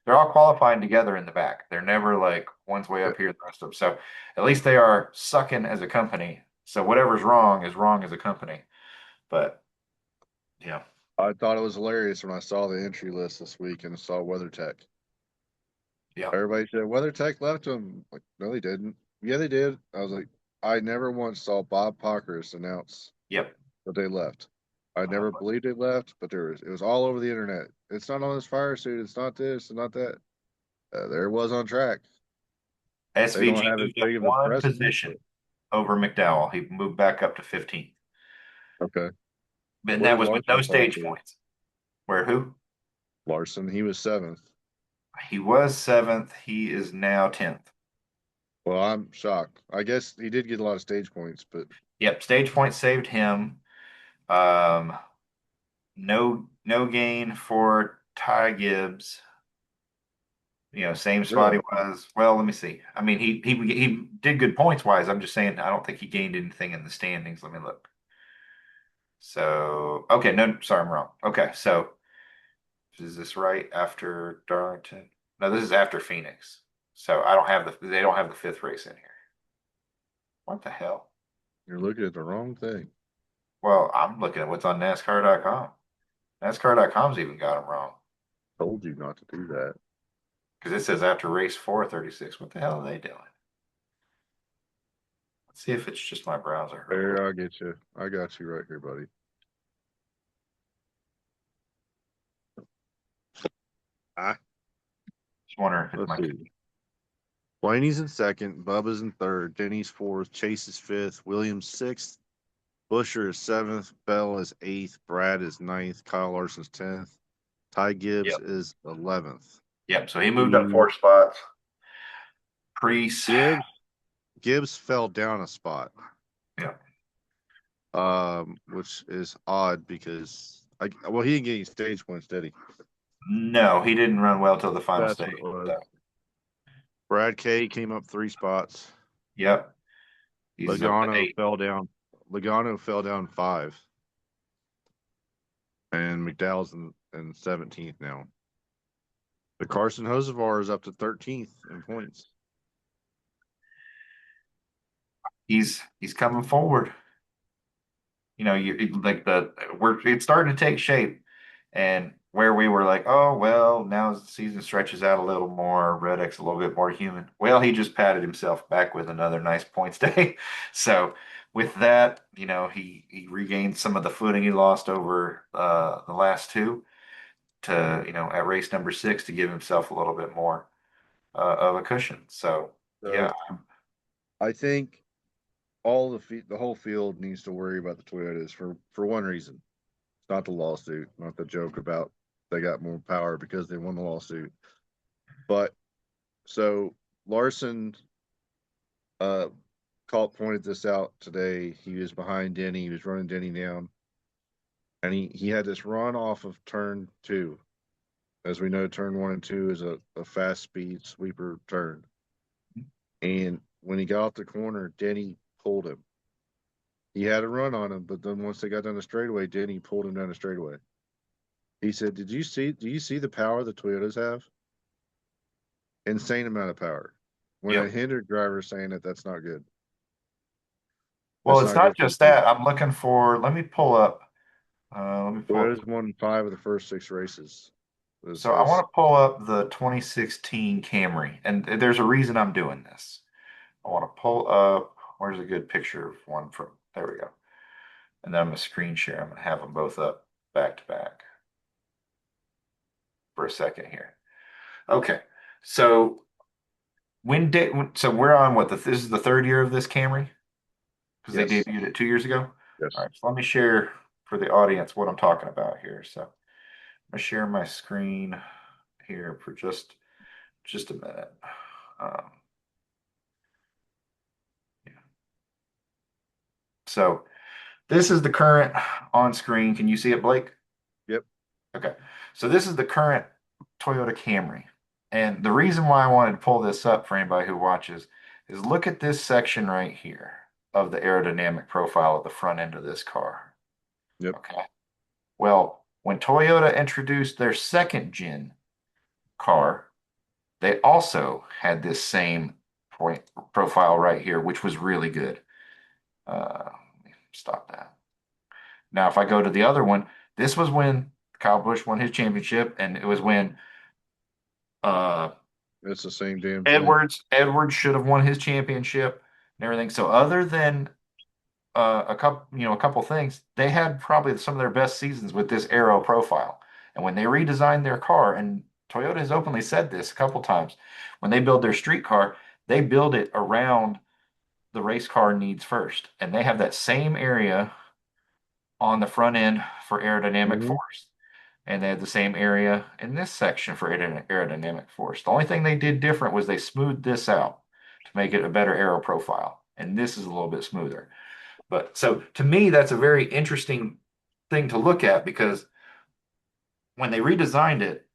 They're all qualifying together in the back. They're never like one's way yeah, up here, the rest of them. So at least they are sucking as a company. So whatever's wrong is wrong as a company. But yeah, I thought it was hilarious when I saw the entry list this week and saw WeatherTech. yeah, Everybody said WeatherTech left them. Like, no, they didn't. Yeah, they did. I was like, I never once saw Bob Pockers announce yep. that they left. I Uh, never believed they left, but it was all over the internet. It's not on his fire suit. It's not this and not that. There it was on track. They don't SVG have as moved up big of a one presence, but position over McDowell. He moved back up to 15th. okay. And Where that did was with no Larson fall stage to? points. Where who? Larson, he was seventh. He was seventh. He is now 10th. Well, I'm shocked. I guess he did get a lot of stage points, but Yep, stage points saved him. Um, no gain for Ty Gibbs. Same spot he really, was. Well, let me see. I mean, he did good points wise. I'm just saying I don't think he gained anything in the standings. Let me look. So, okay, no, sorry, I'm wrong. Okay, so is this right after Darlington? No, this is after Phoenix. So they don't have the fifth race in here. What the hell? you're looking at the wrong thing. Well, I'm looking at what's on NASCAR.com. NASCAR.com's even got them wrong Told you not to do that. because it says after race 436. What the hell are they doing? Let's see if it's just my browser real quick. There, I get you. I got you right here, buddy. Ah, Just wondering if it's let's my. see. Blaney's in second, Bubba's in third, Denny's fourth, Chase is fifth, Williams sixth, Busher is seventh, Bell is eighth, Brad is ninth, Kyle Larson's 10th, Ty Gibbs Yep. is 11th. Yep. So he moved up The 4 spots. Priest. Gibbs Gibbs fell down a spot, Yeah. which is odd because well, he didn't get any stage points, did he? No, he didn't run well till the final That's what stage. it was. So, Brad K came up 3 spots. yep. He's up to Logano 8. fell down. Logano fell down 5, and McDowell's in 17th now. The Carson Hocevar is up to 13th in points. He's coming forward. Like it's starting to take shape. And where we were like, oh well, now as the season stretches out a little more, Reddick's a little bit more human. Well, he just patted himself back with another nice points day. So with that, he regained some of the footing he lost over the last two to, at race number 6 to give himself a little bit more of a cushion. So yeah, So I think the whole field needs to worry about the Toyotas for one reason. It's not the lawsuit, not the joke about they got more power because they won the lawsuit. But so Larson uh called pointed this out today. He was behind Denny, he was running Denny down, and he had this run off of turn two. As we know, turn one and two is a fast speed sweeper turn. And when he got off the corner, Denny pulled him. He had a run on him, but then once they got down the straightaway, Denny pulled him down the straightaway. He said, do you see the power the Toyotas have? Insane amount of power. When a Yep. hindered driver is saying it, that's not good. Well, That's it's not not good for the just team. that. I'm looking for, let me pull up. Let me pull up. Toyota's won 5 of the first 6 races. It So I says, want to pull up the 2016 Camry, and there's a reason I'm doing this. I want to pull up, where's a good picture of one from, there we go. And then I'm going to screen share. I'm going to have them both up back to back for a second here. Okay. So so we're on what, this is the third year of this Camry? Because they yes, debuted it 2 years ago. All yes. right. So let me share for the audience what I'm talking about here. So I'm going to share my screen here for just a minute. Um, yeah. So this is the current on screen. Can you see it, Blake? Yep, Okay. So this is the current Toyota Camry. And the reason why I wanted to pull this up for anybody who watches is look at this section right here of the aerodynamic profile of the front end of this car. yep. Okay. Well, when Toyota introduced their second gen car, they also had this same point profile right here, which was really good. Let me stop that. Now, if I go to the other one, this was when Kyle Busch won his championship, and it was when uh, It's the same damn thing. Edwards should have won his championship and everything. So, other than a couple things, they had probably some of their best seasons with this aero profile. And when they redesigned their car, and Toyota has openly said this a couple times, when they build their street car, they build it around the race car needs first, and they have that same area on the front end for aerodynamic Hmm. force. And they had the same area in this section for aerodynamic force. The only thing they did different was they smoothed this out to make it a better aero profile. And this is a little bit smoother. But so to me, that's a very interesting thing to look at because when they redesigned it,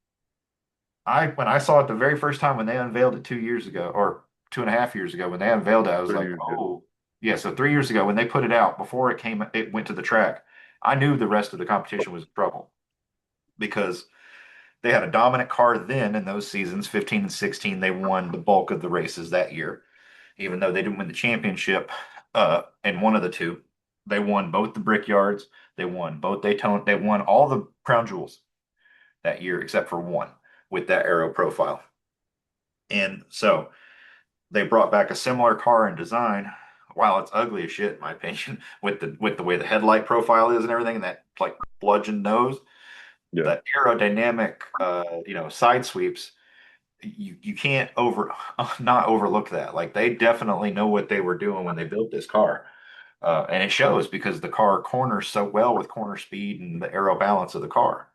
when I saw it the very first time when they unveiled it 2 years ago or 2.5 years ago, when they unveiled it, I was 3 years like, ago. oh, yeah. So 3 years ago when they put it out before it went to the track, I knew the rest of the competition was in trouble because they had a dominant car then in those seasons, 15 and 16. They won the bulk of the races that year, even though they didn't win the championship in one of the two. They won both the Brickyards. They won both Daytona. They won all the crown jewels that year except for one with that aero profile. And so they brought back a similar car in design. While it's ugly as shit, in my opinion, with the way the headlight profile is and everything, and that like bludgeon nose, Yeah. the aerodynamic, side sweeps, you can't not overlook that. Like they definitely know what they were doing when they built this car, and it shows because the car corners so well with corner speed and the aero balance of the car.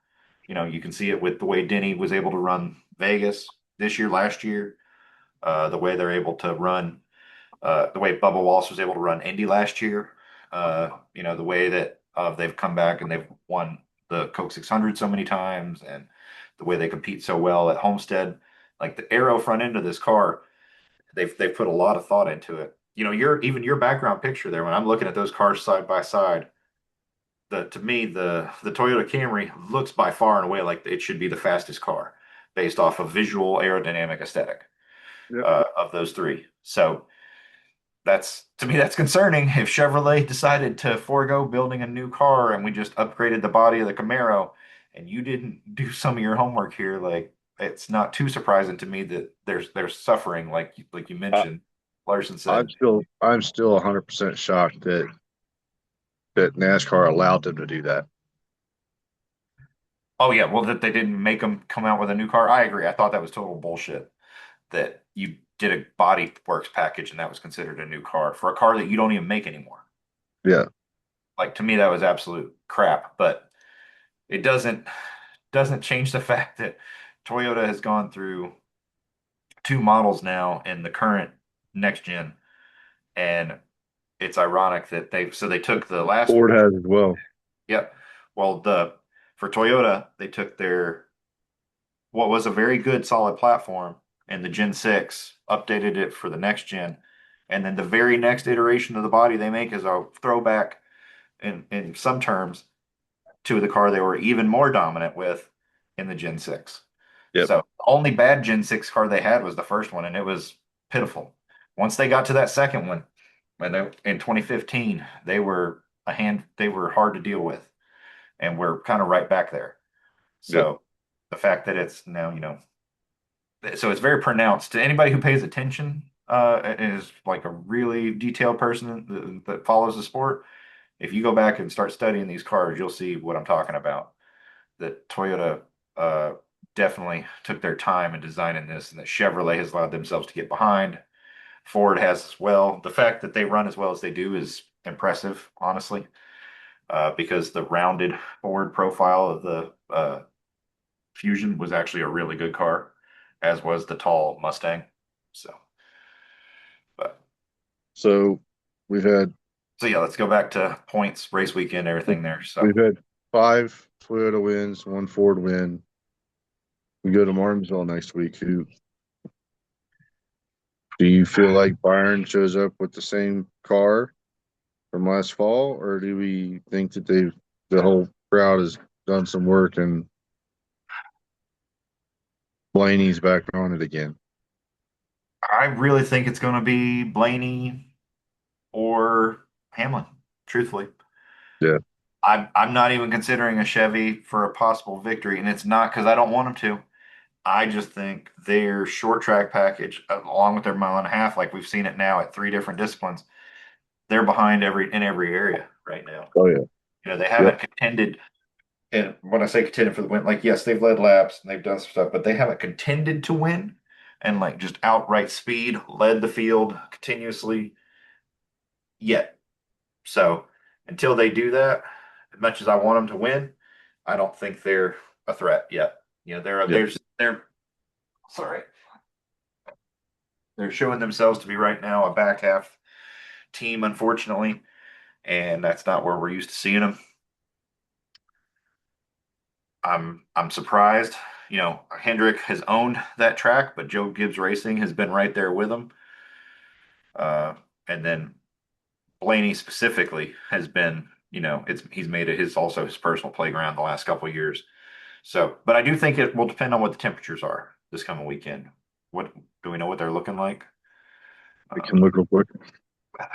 You can see it with the way Denny was able to run Vegas this year, last year, the way they're able to run, the way Bubba Wallace was able to run Indy last year. The way that they've come back and they've won the Coke 600 so many times, and the way they compete so well at Homestead. Like the aero front end of this car, they've put a lot of thought into it. Your background picture there. When I'm looking at those cars side by side, to me the Toyota Camry looks by far and away like it should be the fastest car based off of visual aerodynamic aesthetic Yep. of those three. So that's to me that's concerning if Chevrolet decided to forego building a new car and we just upgraded the body of the Camaro and you didn't do some of your homework here. Like it's not too surprising to me that they're suffering like you I, mentioned. Larson said, I'm still 100% shocked that NASCAR allowed them to do that. "Oh yeah, well that they didn't make them come out with a new car." I agree. I thought that was total bullshit that you did a body works package and that was considered a new car for a car that you don't even make anymore. Yeah. Like to me that was absolute crap, but it doesn't doesn't change the fact that Toyota has gone through two models now in the current next gen, and it's ironic that they took the last. Ford has as well. Yep. Well, the for Toyota, they took their what was a very good solid platform in the Gen 6, updated it for the next gen, and then the very next iteration of the body they make is a throwback in some terms to the car they were even more dominant with in the Gen 6. Yep. So the only bad Gen 6 car they had was the first one, and it was pitiful. Once they got to that second one, in 2015, they were hard to deal with, and we're kind of right back there. Yep. So the fact that it's now, so it's very pronounced to anybody who pays attention, and is like a really detailed person that follows the sport. If you go back and start studying these cars, you'll see what I'm talking about. That Toyota uh, definitely took their time in designing this, and that Chevrolet has allowed themselves to get behind. Ford has as well. The fact that they run as well as they do is impressive, honestly, because the rounded forward profile of the Fusion was actually a really good car, as was the tall Mustang. So, but So we've had so yeah, let's go back to points, race weekend, everything there. So we've had 5 Toyota wins, 1 Ford win. We go to Martinsville next week. Who do you feel like Byron shows up with the same car from last fall, or do we think that the whole crowd has done some work and Blaney's back on it again? I really think it's going to be Blaney or Hamlin, truthfully. Yeah, I'm not even considering a Chevy for a possible victory, and it's not because I don't want them to. I just think their short track package, along with their mile and a half, like we've seen it now at three different disciplines, they're behind every area right now. oh yeah, They yep. haven't contended, and when I say contended for the win, like yes, they've led laps and they've done some stuff, but they haven't contended to win and like just outright speed led the field continuously yet. So until they do that, as much as I want them to win, I don't think they're a threat yet. Yep. They're sorry, they're showing themselves to be right now a back half team, unfortunately, and that's not where we're used to seeing them. I'm surprised. Hendrick has owned that track, but Joe Gibbs Racing has been right there with him. And then Blaney specifically has been, he's made it his personal playground the last couple of years. So, but I do think it will depend on what the temperatures are this coming weekend. What do we know what they're looking like? I can look real quick. Weather.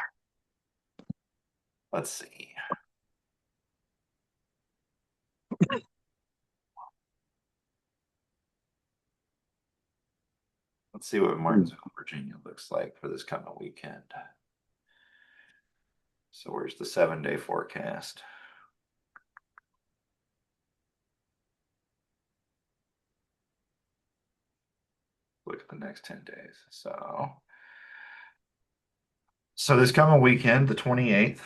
Let's see. Let's see what Martinsville, Virginia looks like for this coming weekend. So where's the 7-day forecast? Look at the next 10 days. So this coming weekend, the 28th,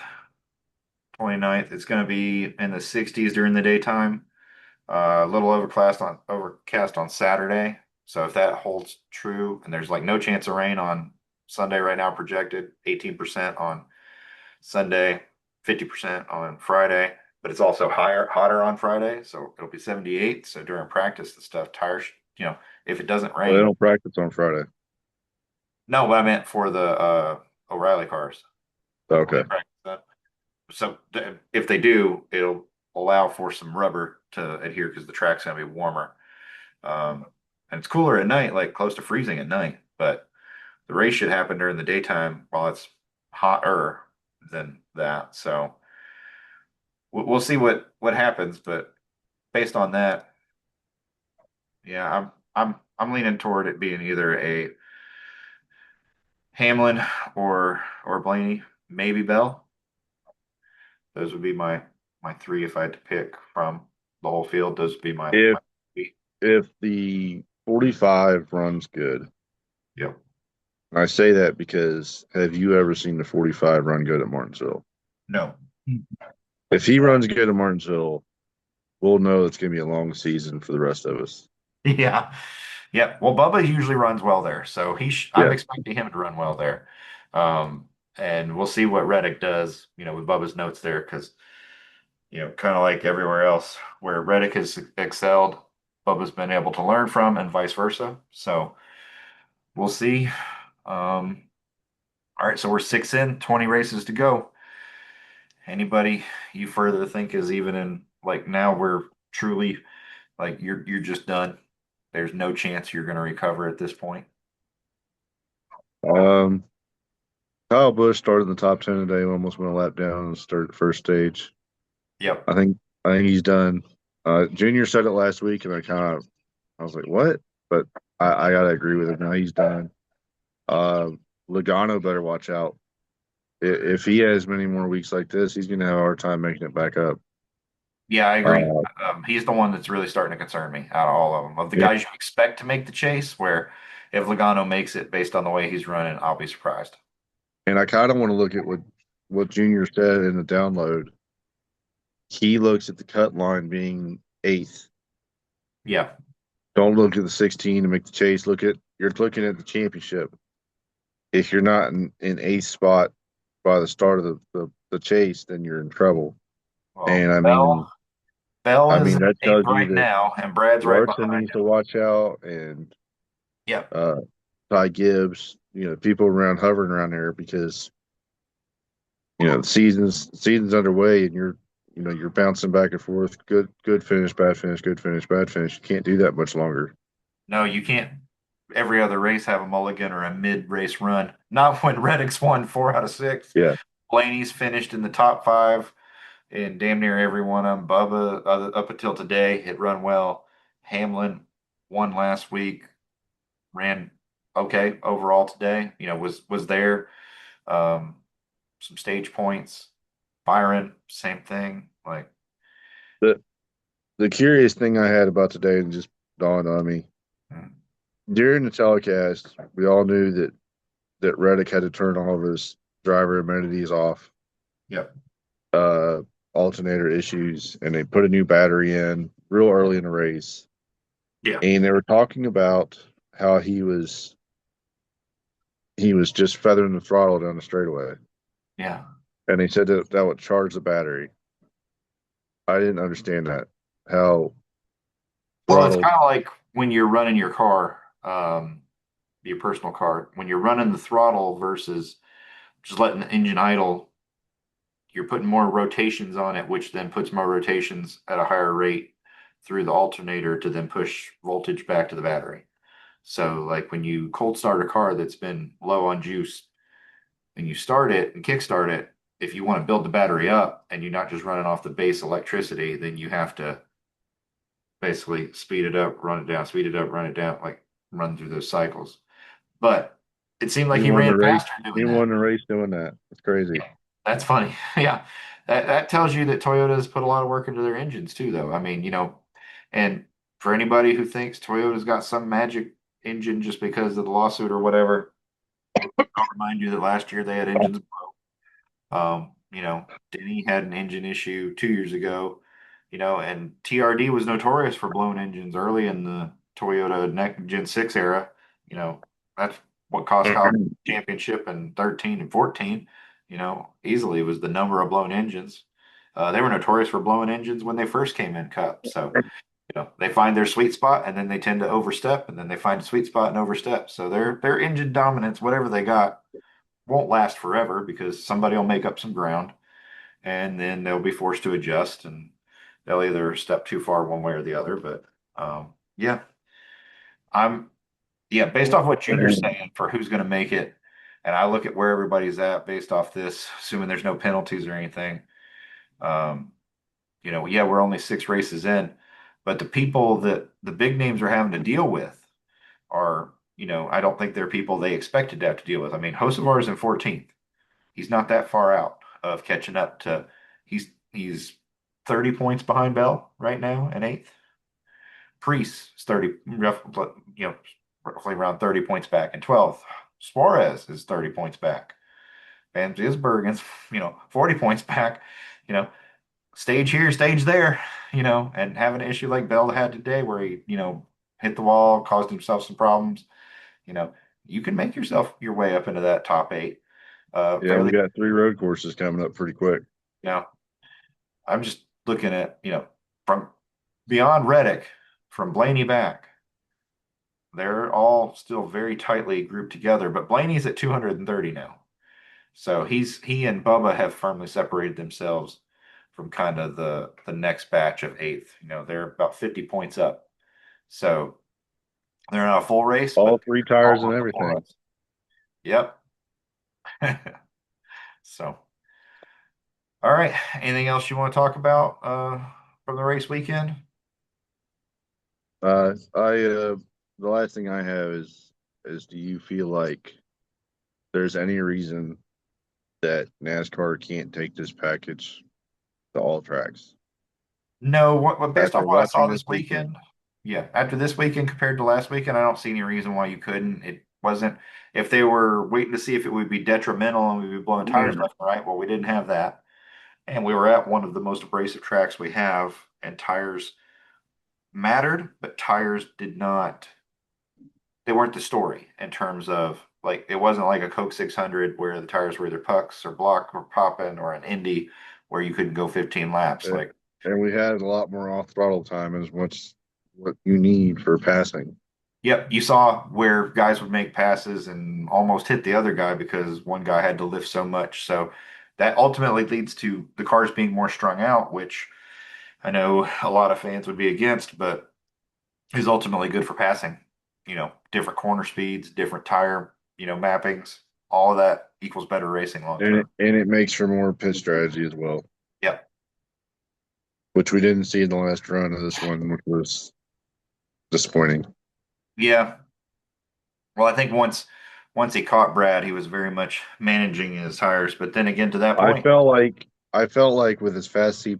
29th, it's going to be in the 60s during the daytime. A little overcast on Saturday. So if that holds true, and there's like no chance of rain on Sunday right now projected, 18% on Sunday, 50% on Friday, but it's also hotter on Friday, so it'll be 78. So during practice, the stuff tires, if it doesn't Well, they rain. don't practice on Friday. No, what I meant for the O'Reilly cars. Will they Okay. practice that? So if they do, it'll allow for some rubber to adhere because the track's going to be warmer. And it's cooler at night, like close to freezing at night. But the race should happen during the daytime while it's hotter than that. So we'll see what happens. But based on that, yeah, I'm leaning toward it being either a Hamlin or Blaney, maybe Bell. Those would be my three if I had to pick from the whole field. Those would be my If three. if the 45 runs good, Yep. and I say that because have you ever seen the 45 run good at Martinsville? No. If he runs good at Martinsville, we'll know it's gonna be a long season for the rest of us. Yeah. Yeah. Well, Bubba usually runs well there, so I'm Yeah. expecting him to run well there. And we'll see what Reddick does, with Bubba's notes there, because kind of like everywhere else where Reddick has excelled, Bubba's been able to learn from, and vice versa. So we'll see. Um, all right, so we're six in, 20 races to go. Anybody you further think is even in, like, now we're truly, like, you're just done. There's no chance you're going to recover at this point. Um, Kyle Busch started in the top 10 today, almost went a lap down and started first stage. Yep. I think I think he's done. Junior said it last week, and I was like, what? But I gotta agree with him. Now he's done. Uh, Logano better watch out. If he has many more weeks like this, he's gonna have a hard time making it back up. Yeah, I agree. Uh, He's the one that's really starting to concern me out of all of them. Of the and, guys you expect to make the chase, where if Logano makes it based on the way he's running, I'll be surprised. and I kind of want to look at what Junior said in the download. He looks at the cut line being eighth. Yeah. Don't look at the 16 to make the chase. You're looking at the championship. If you're not in eighth spot by the start of the chase, then you're in trouble. Well, And Bell I is mean in that eighth tells you right that now, and Brad's right Larson behind needs him. to watch out, and Yep. uh, Ty Gibbs, people around hovering around there because the season's underway, and you're bouncing back and forth. Good finish, bad finish, good finish, bad finish. You can't do that much longer. No, you can't every other race have a mulligan or a mid-race run. Not when Reddick's won 4 out of 6. Yeah, Blaney's finished in the top five in damn near every one of them. Bubba, up until today, had run well. Hamlin won last week, ran okay overall today. Was there. Um, some stage points. Byron, same thing. Like, the the curious thing I had about today and just dawned on me mm, during the telecast, we all knew that Reddick had to turn all of his driver amenities off, yep, uh, alternator issues, and they put a new battery in real early in the race. yeah, And they were talking about how he was just feathering the throttle down the straightaway, yeah. and they said that would charge the battery. I didn't understand that. How Well, it's throttle? kind of like when you're running your car, your personal car, when you're running the throttle versus just letting the engine idle, you're putting more rotations on it, which then puts more rotations at a higher rate through the alternator to then push voltage back to the battery. So, like when you cold start a car that's been low on juice and you start it and kickstart it, if you want to build the battery up and you're not just running off the base electricity, then you have to basically speed it up, run it down, speed it up, run it down, like run through those cycles. But it seemed like He he won ran the race. faster doing He won that. the race doing that. It's crazy. Yeah, that's funny. Yeah. That tells you that Toyota's put a lot of work into their engines too, though. I mean, and for anybody who thinks Toyota's got some magic engine just because of the lawsuit or whatever, I'll remind you that last year they had engines. Denny had an engine issue 2 years ago, and TRD was notorious for blown engines early in the Toyota Gen 6 era. You know, that's what cost Kyle the championship in 13 and 14. Easily was the number of blown engines. They were notorious for blowing engines when they first came in Cup. So, they find their sweet spot and then they tend to overstep, and then they find a sweet spot and overstep. So their engine dominance, whatever they got, won't last forever because somebody will make up some ground and then they'll be forced to adjust and they'll either step too far one way or the other. But yeah, I'm yeah, based off what Junior's saying for who's going to make it, and I look at where everybody's at based off this, assuming there's no penalties or anything. Um, yeah, we're only 6 races in, but the people that the big names are having to deal with are, I don't think they're people they expected to have to deal with. I mean, Hocevar is in 14th. He's not that far out of catching up to. He's 30 points behind Bell right now in eighth. Priest is 30, roughly around 30 points back in 12th. Suarez is 30 points back. Van Gisbergen is, 40 points back. You know, stage here, stage there, and having an issue like Bell had today where he, hit the wall, caused himself some problems, you know, you can make yourself your way up into that top eight Yeah, we fairly. got 3 road courses coming up pretty quick. Now, I'm just looking at, from beyond Reddick, from Blaney back, they're all still very tightly grouped together, but Blaney's at 230 now. So he and Bubba have firmly separated themselves from kind of the next batch of eighth. They're about 50 points up. So they're not a full race, All but three they're tires and almost a full everything. race. Yep. So, all right. Anything else you want to talk about from the race weekend? The last thing I have is do you feel like there's any reason that NASCAR can't take this package to all tracks No, based off after what I saw watching this this weekend? weekend, yeah, after this weekend compared to last weekend, I don't see any reason why you couldn't. It wasn't, if they were waiting to see if it would be detrimental and we'd be blowing tires left and right, well, we didn't have that. And we were at one of the most abrasive tracks we have, and tires mattered, but tires did not, they weren't the story in terms of like, it wasn't like a Coke 600 where the tires were either pucks or block or popping or an Indy where you couldn't go 15 laps. Uh, Like, and we had a lot more off throttle time as much what you need for passing. yep, you saw where guys would make passes and almost hit the other guy because one guy had to lift so much. So that ultimately leads to the cars being more strung out, which I know a lot of fans would be against, but is ultimately good for passing. Different corner speeds, different tire, mappings, all of that equals better racing long And term. it makes for more pit strategy as well, Yep. which we didn't see in the last run of this one, which was disappointing. Yeah. Well, I think once he caught Brad, he was very much managing his tires. But then again, to that I point, felt like I felt like with as fast as he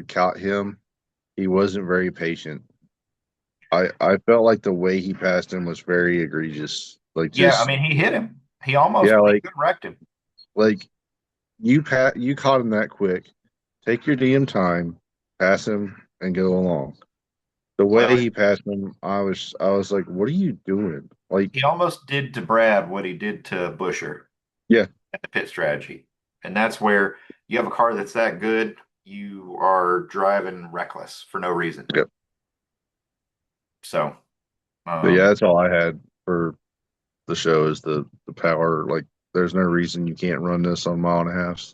caught him, he wasn't very patient. I felt like the way he passed him was very egregious. Like yeah, I just mean, he hit him. yeah, He could have wrecked him. like you caught him that quick. Take your damn time, pass him, and go along. The Well, way he passed him, I was like, what are you doing? he Like, almost did to Brad what he did to Busher yeah, at the pit strategy. And that's where you have a car that's that good, you are driving reckless for no reason. yeah. So, But yeah, um, that's all I had for the show is the power. Like, there's no reason you can't run this on mile and a half.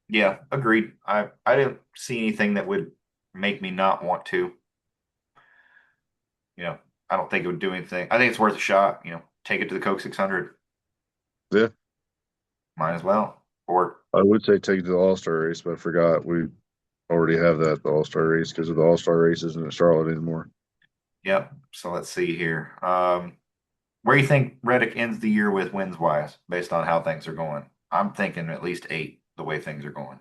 yeah, agreed. I didn't see anything that would make me not want to. You know, I don't think it would do anything. I think it's worth a shot. Take it to the Coke 600. Yeah, Might as well. Or I would say take it to the All Star race, but I forgot we already have that the All Star race because of the All Star race isn't in Charlotte anymore. yep. So let's see here. Where do you think Reddick ends the year with wins wise, based on how things are going? I'm thinking at least eight, the way things are going.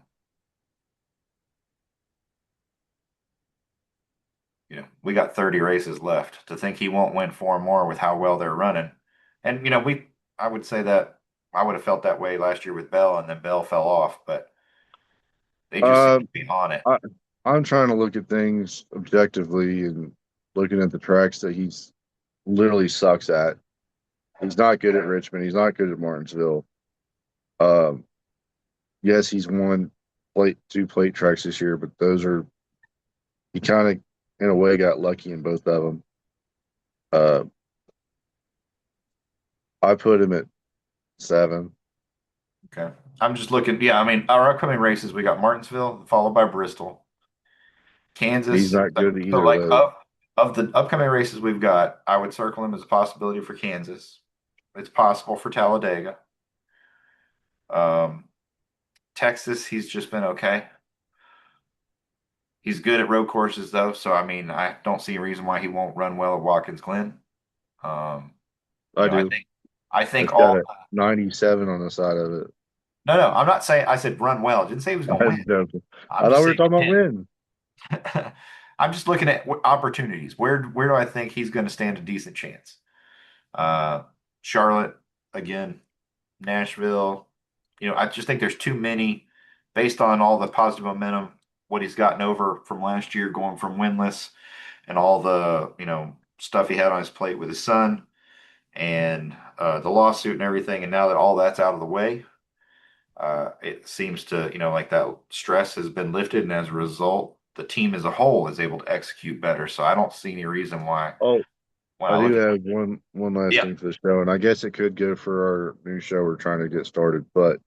We got 30 races left. To think he won't win four more with how well they're running. And I would say that I would have felt that way last year with Bell, and then Bell fell off, but they just seem Uh, to be on it. I I'm trying to look at things objectively and looking at the tracks that he's literally sucks at. He's not good at Richmond. He's not good at Martinsville. Um, yes, he's won two plate tracks this year, but those are he kind of in a way got lucky in both of them. Uh, I put him at 7. Okay. I'm just looking. Yeah, I mean, our upcoming races, we got Martinsville, followed by Bristol, He's Kansas. not good at So either of like those. of the upcoming races we've got, I would circle him as a possibility for Kansas. It's possible for Talladega. Um, Texas, he's just been okay. He's good at road courses though, so I mean, I don't see a reason why he won't run well at Watkins Glen. Um, I do. I think It's got all. a 97 on the side of it. No, no, I'm not saying. I said run well. I didn't say he was going to win. I'm joking. I'm I thought just we were saying talking about attend. win. I'm just looking at opportunities. Where do I think he's going to stand a decent chance? Uh, Charlotte again, Nashville. I just think there's too many based on all the positive momentum. what he's gotten over from last year, going from winless and all the, stuff he had on his plate with his son and the lawsuit and everything. And now that all that's out of the way, it seems to, like that stress has been lifted. And as a result, the team as a whole is able to execute better. So I don't see any reason why, Oh, when I I do look at, have one last yeah, thing for the show, and I guess it could go for our new show we're trying to get started. But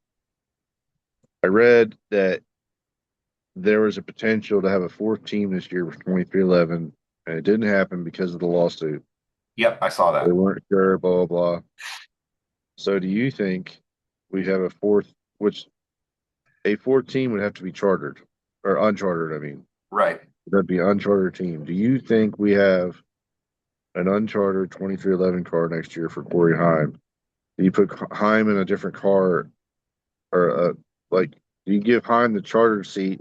I read that there was a potential to have a fourth team this year for 2311, and it didn't happen because of the lawsuit. yep, I saw They that. weren't sure, blah blah blah. So, do you think we have a fourth, which a fourth team would have to be chartered or unchartered? I mean, Right. that'd be an unchartered team. Do you think we have an unchartered 2311 car next year for Corey Heim? Do you put Heim in a different car, or like, do you give Heim the chartered seat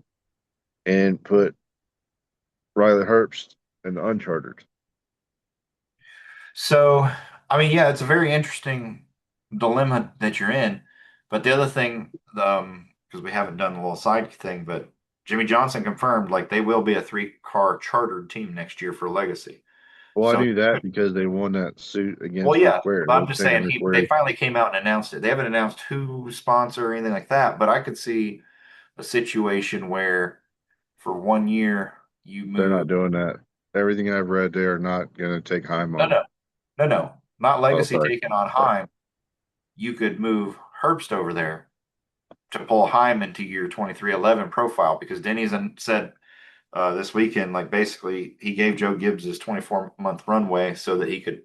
and put Riley Herbst in the unchartered? So, I mean, yeah, it's a very interesting dilemma that you're in. But the other thing, because we haven't done the little side thing, but Jimmy Johnson confirmed like they will be a three-car chartered team next year for Legacy. Well, I So, knew that because they won that suit well, against yeah, McQuarrie. but They I'm just taking saying they McQuarrie. finally came out and announced it. They haven't announced who sponsor or anything like that, but I could see a situation where for 1 year you They're move. not doing that. Everything I've read, they are not going to take Heim No, on. no, no, not Oh, Legacy sorry. taking on Sorry. Heim. You could move Herbst over there to pull Heim into your 2311 profile because Denny's said this weekend, like basically he gave Joe Gibbs his 24-month runway so that he could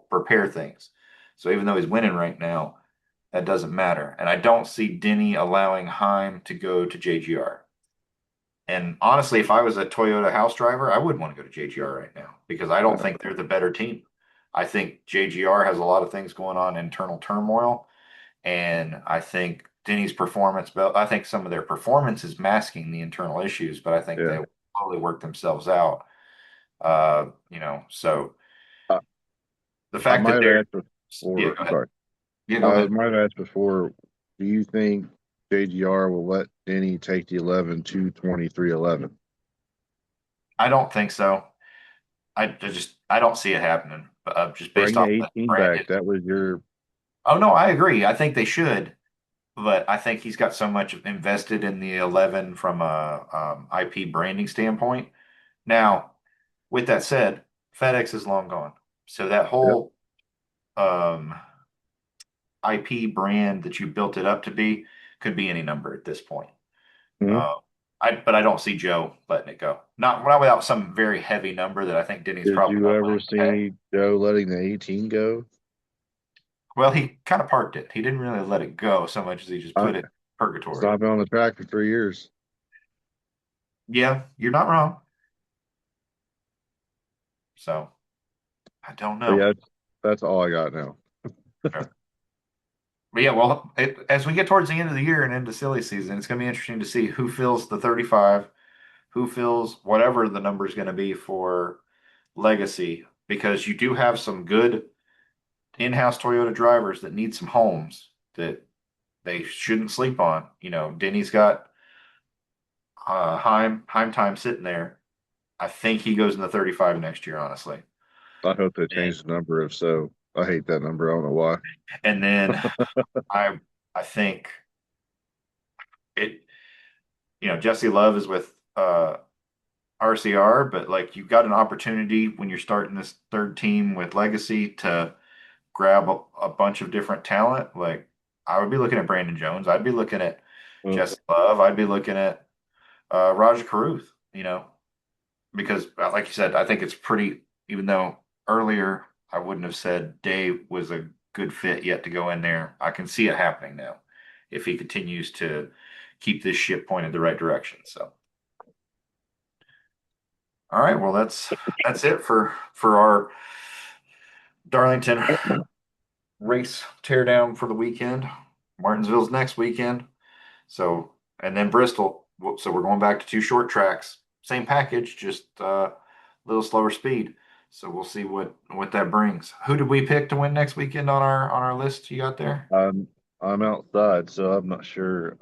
prepare things. So even though he's winning right now, that doesn't matter. And I don't see Denny allowing Heim to go to JGR. And honestly, if I was a Toyota house driver, I wouldn't want to go to JGR right now because I don't Yeah. think they're the better team. I think JGR has a lot of things going on, internal turmoil, and I think Denny's performance, but I think some of their performance is masking the internal issues, but I think they Yeah. will probably work themselves out. So I, the I fact might that have they're, asked yeah, before. go ahead. Sorry. Yeah, go I ahead. might have asked before. Do you think JGR will let Denny take the 11 to 2311? I don't think so. I don't see it happening, just based Bring the off the 18 brand. back. That was your. Oh no, I agree. I think they should, but I think he's got so much invested in the 11 from a IP branding standpoint. Now, with that said, FedEx is long gone, so that Yep. whole um, IP brand that you built it up to be could be any number at this point. Mhm. Uh, but I don't see Joe letting it go. Not without some very heavy number that I think Denny's Did probably you not ever willing to pay. see Joe letting the 18 go? Well, he kind of parked it. He didn't really let it go so much as he just I, put it in it's purgatory. not been on the track for 3 years. Yeah, you're not wrong. So I don't But know. yeah, that's all I got now. Sure. But yeah, well, as we get towards the end of the year and into silly season, it's going to be interesting to see who fills the 35, who fills whatever the number is going to be for Legacy, because you do have some good in-house Toyota drivers that need some homes that they shouldn't sleep on. Denny's got Heim time sitting there. I think he goes in the 35 next year, honestly. I hope they And, change the number. If so, I hate that number. I don't know why. and then I I think it, Jesse Love is with RCR, but like you've got an opportunity when you're starting this third team with Legacy to grab a bunch of different talent. Like I would be looking at Brandon Jones. I'd be looking at Well, Jesse Love. I'd be looking at Roger Caruth, because like you said, I think it's pretty, even though earlier I wouldn't have said Dave was a good fit yet to go in there. I can see it happening now if he continues to keep this ship pointed the right direction. So, all right, well that's it for our Darlington race teardown for the weekend. Martinsville's next weekend. So, and then Bristol. So we're going back to two short tracks. Same package, just a little slower speed. So we'll see what that brings. Who did we pick to win next weekend on our list you got there? I'm I'm outside, so I'm not sure.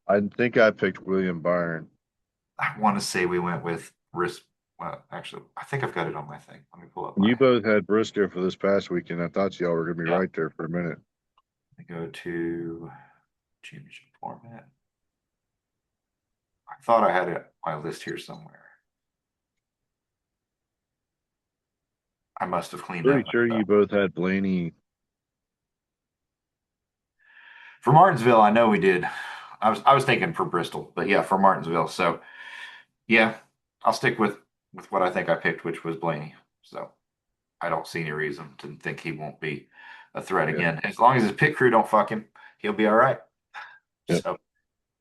I think I picked William Byron. I want to say we went with risk. Well, actually, I think I've got it on my thing. Let me pull up You my. both had Briscoe for this past weekend. I thought y'all were gonna be Yeah. right there for a minute. I go to championship format. I thought I had it my list here somewhere. I must have cleaned Pretty that mess sure you up. both had Blaney. For Martinsville, I know we did. I was thinking for Bristol, but yeah, for Martinsville. So yeah, I'll stick with what I think I picked, which was Blaney. So I don't see any reason to think he won't be a threat Yeah, again. As long as his pit crew don't fuck him, he'll be all right. yeah, So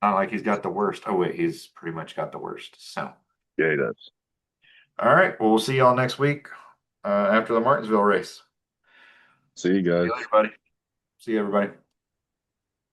not like he's got the worst. Oh wait, he's pretty much got the worst. So yeah, he does. all right, well we'll see y'all next week after the Martinsville race. See you See you guys. later, buddy. See you, everybody.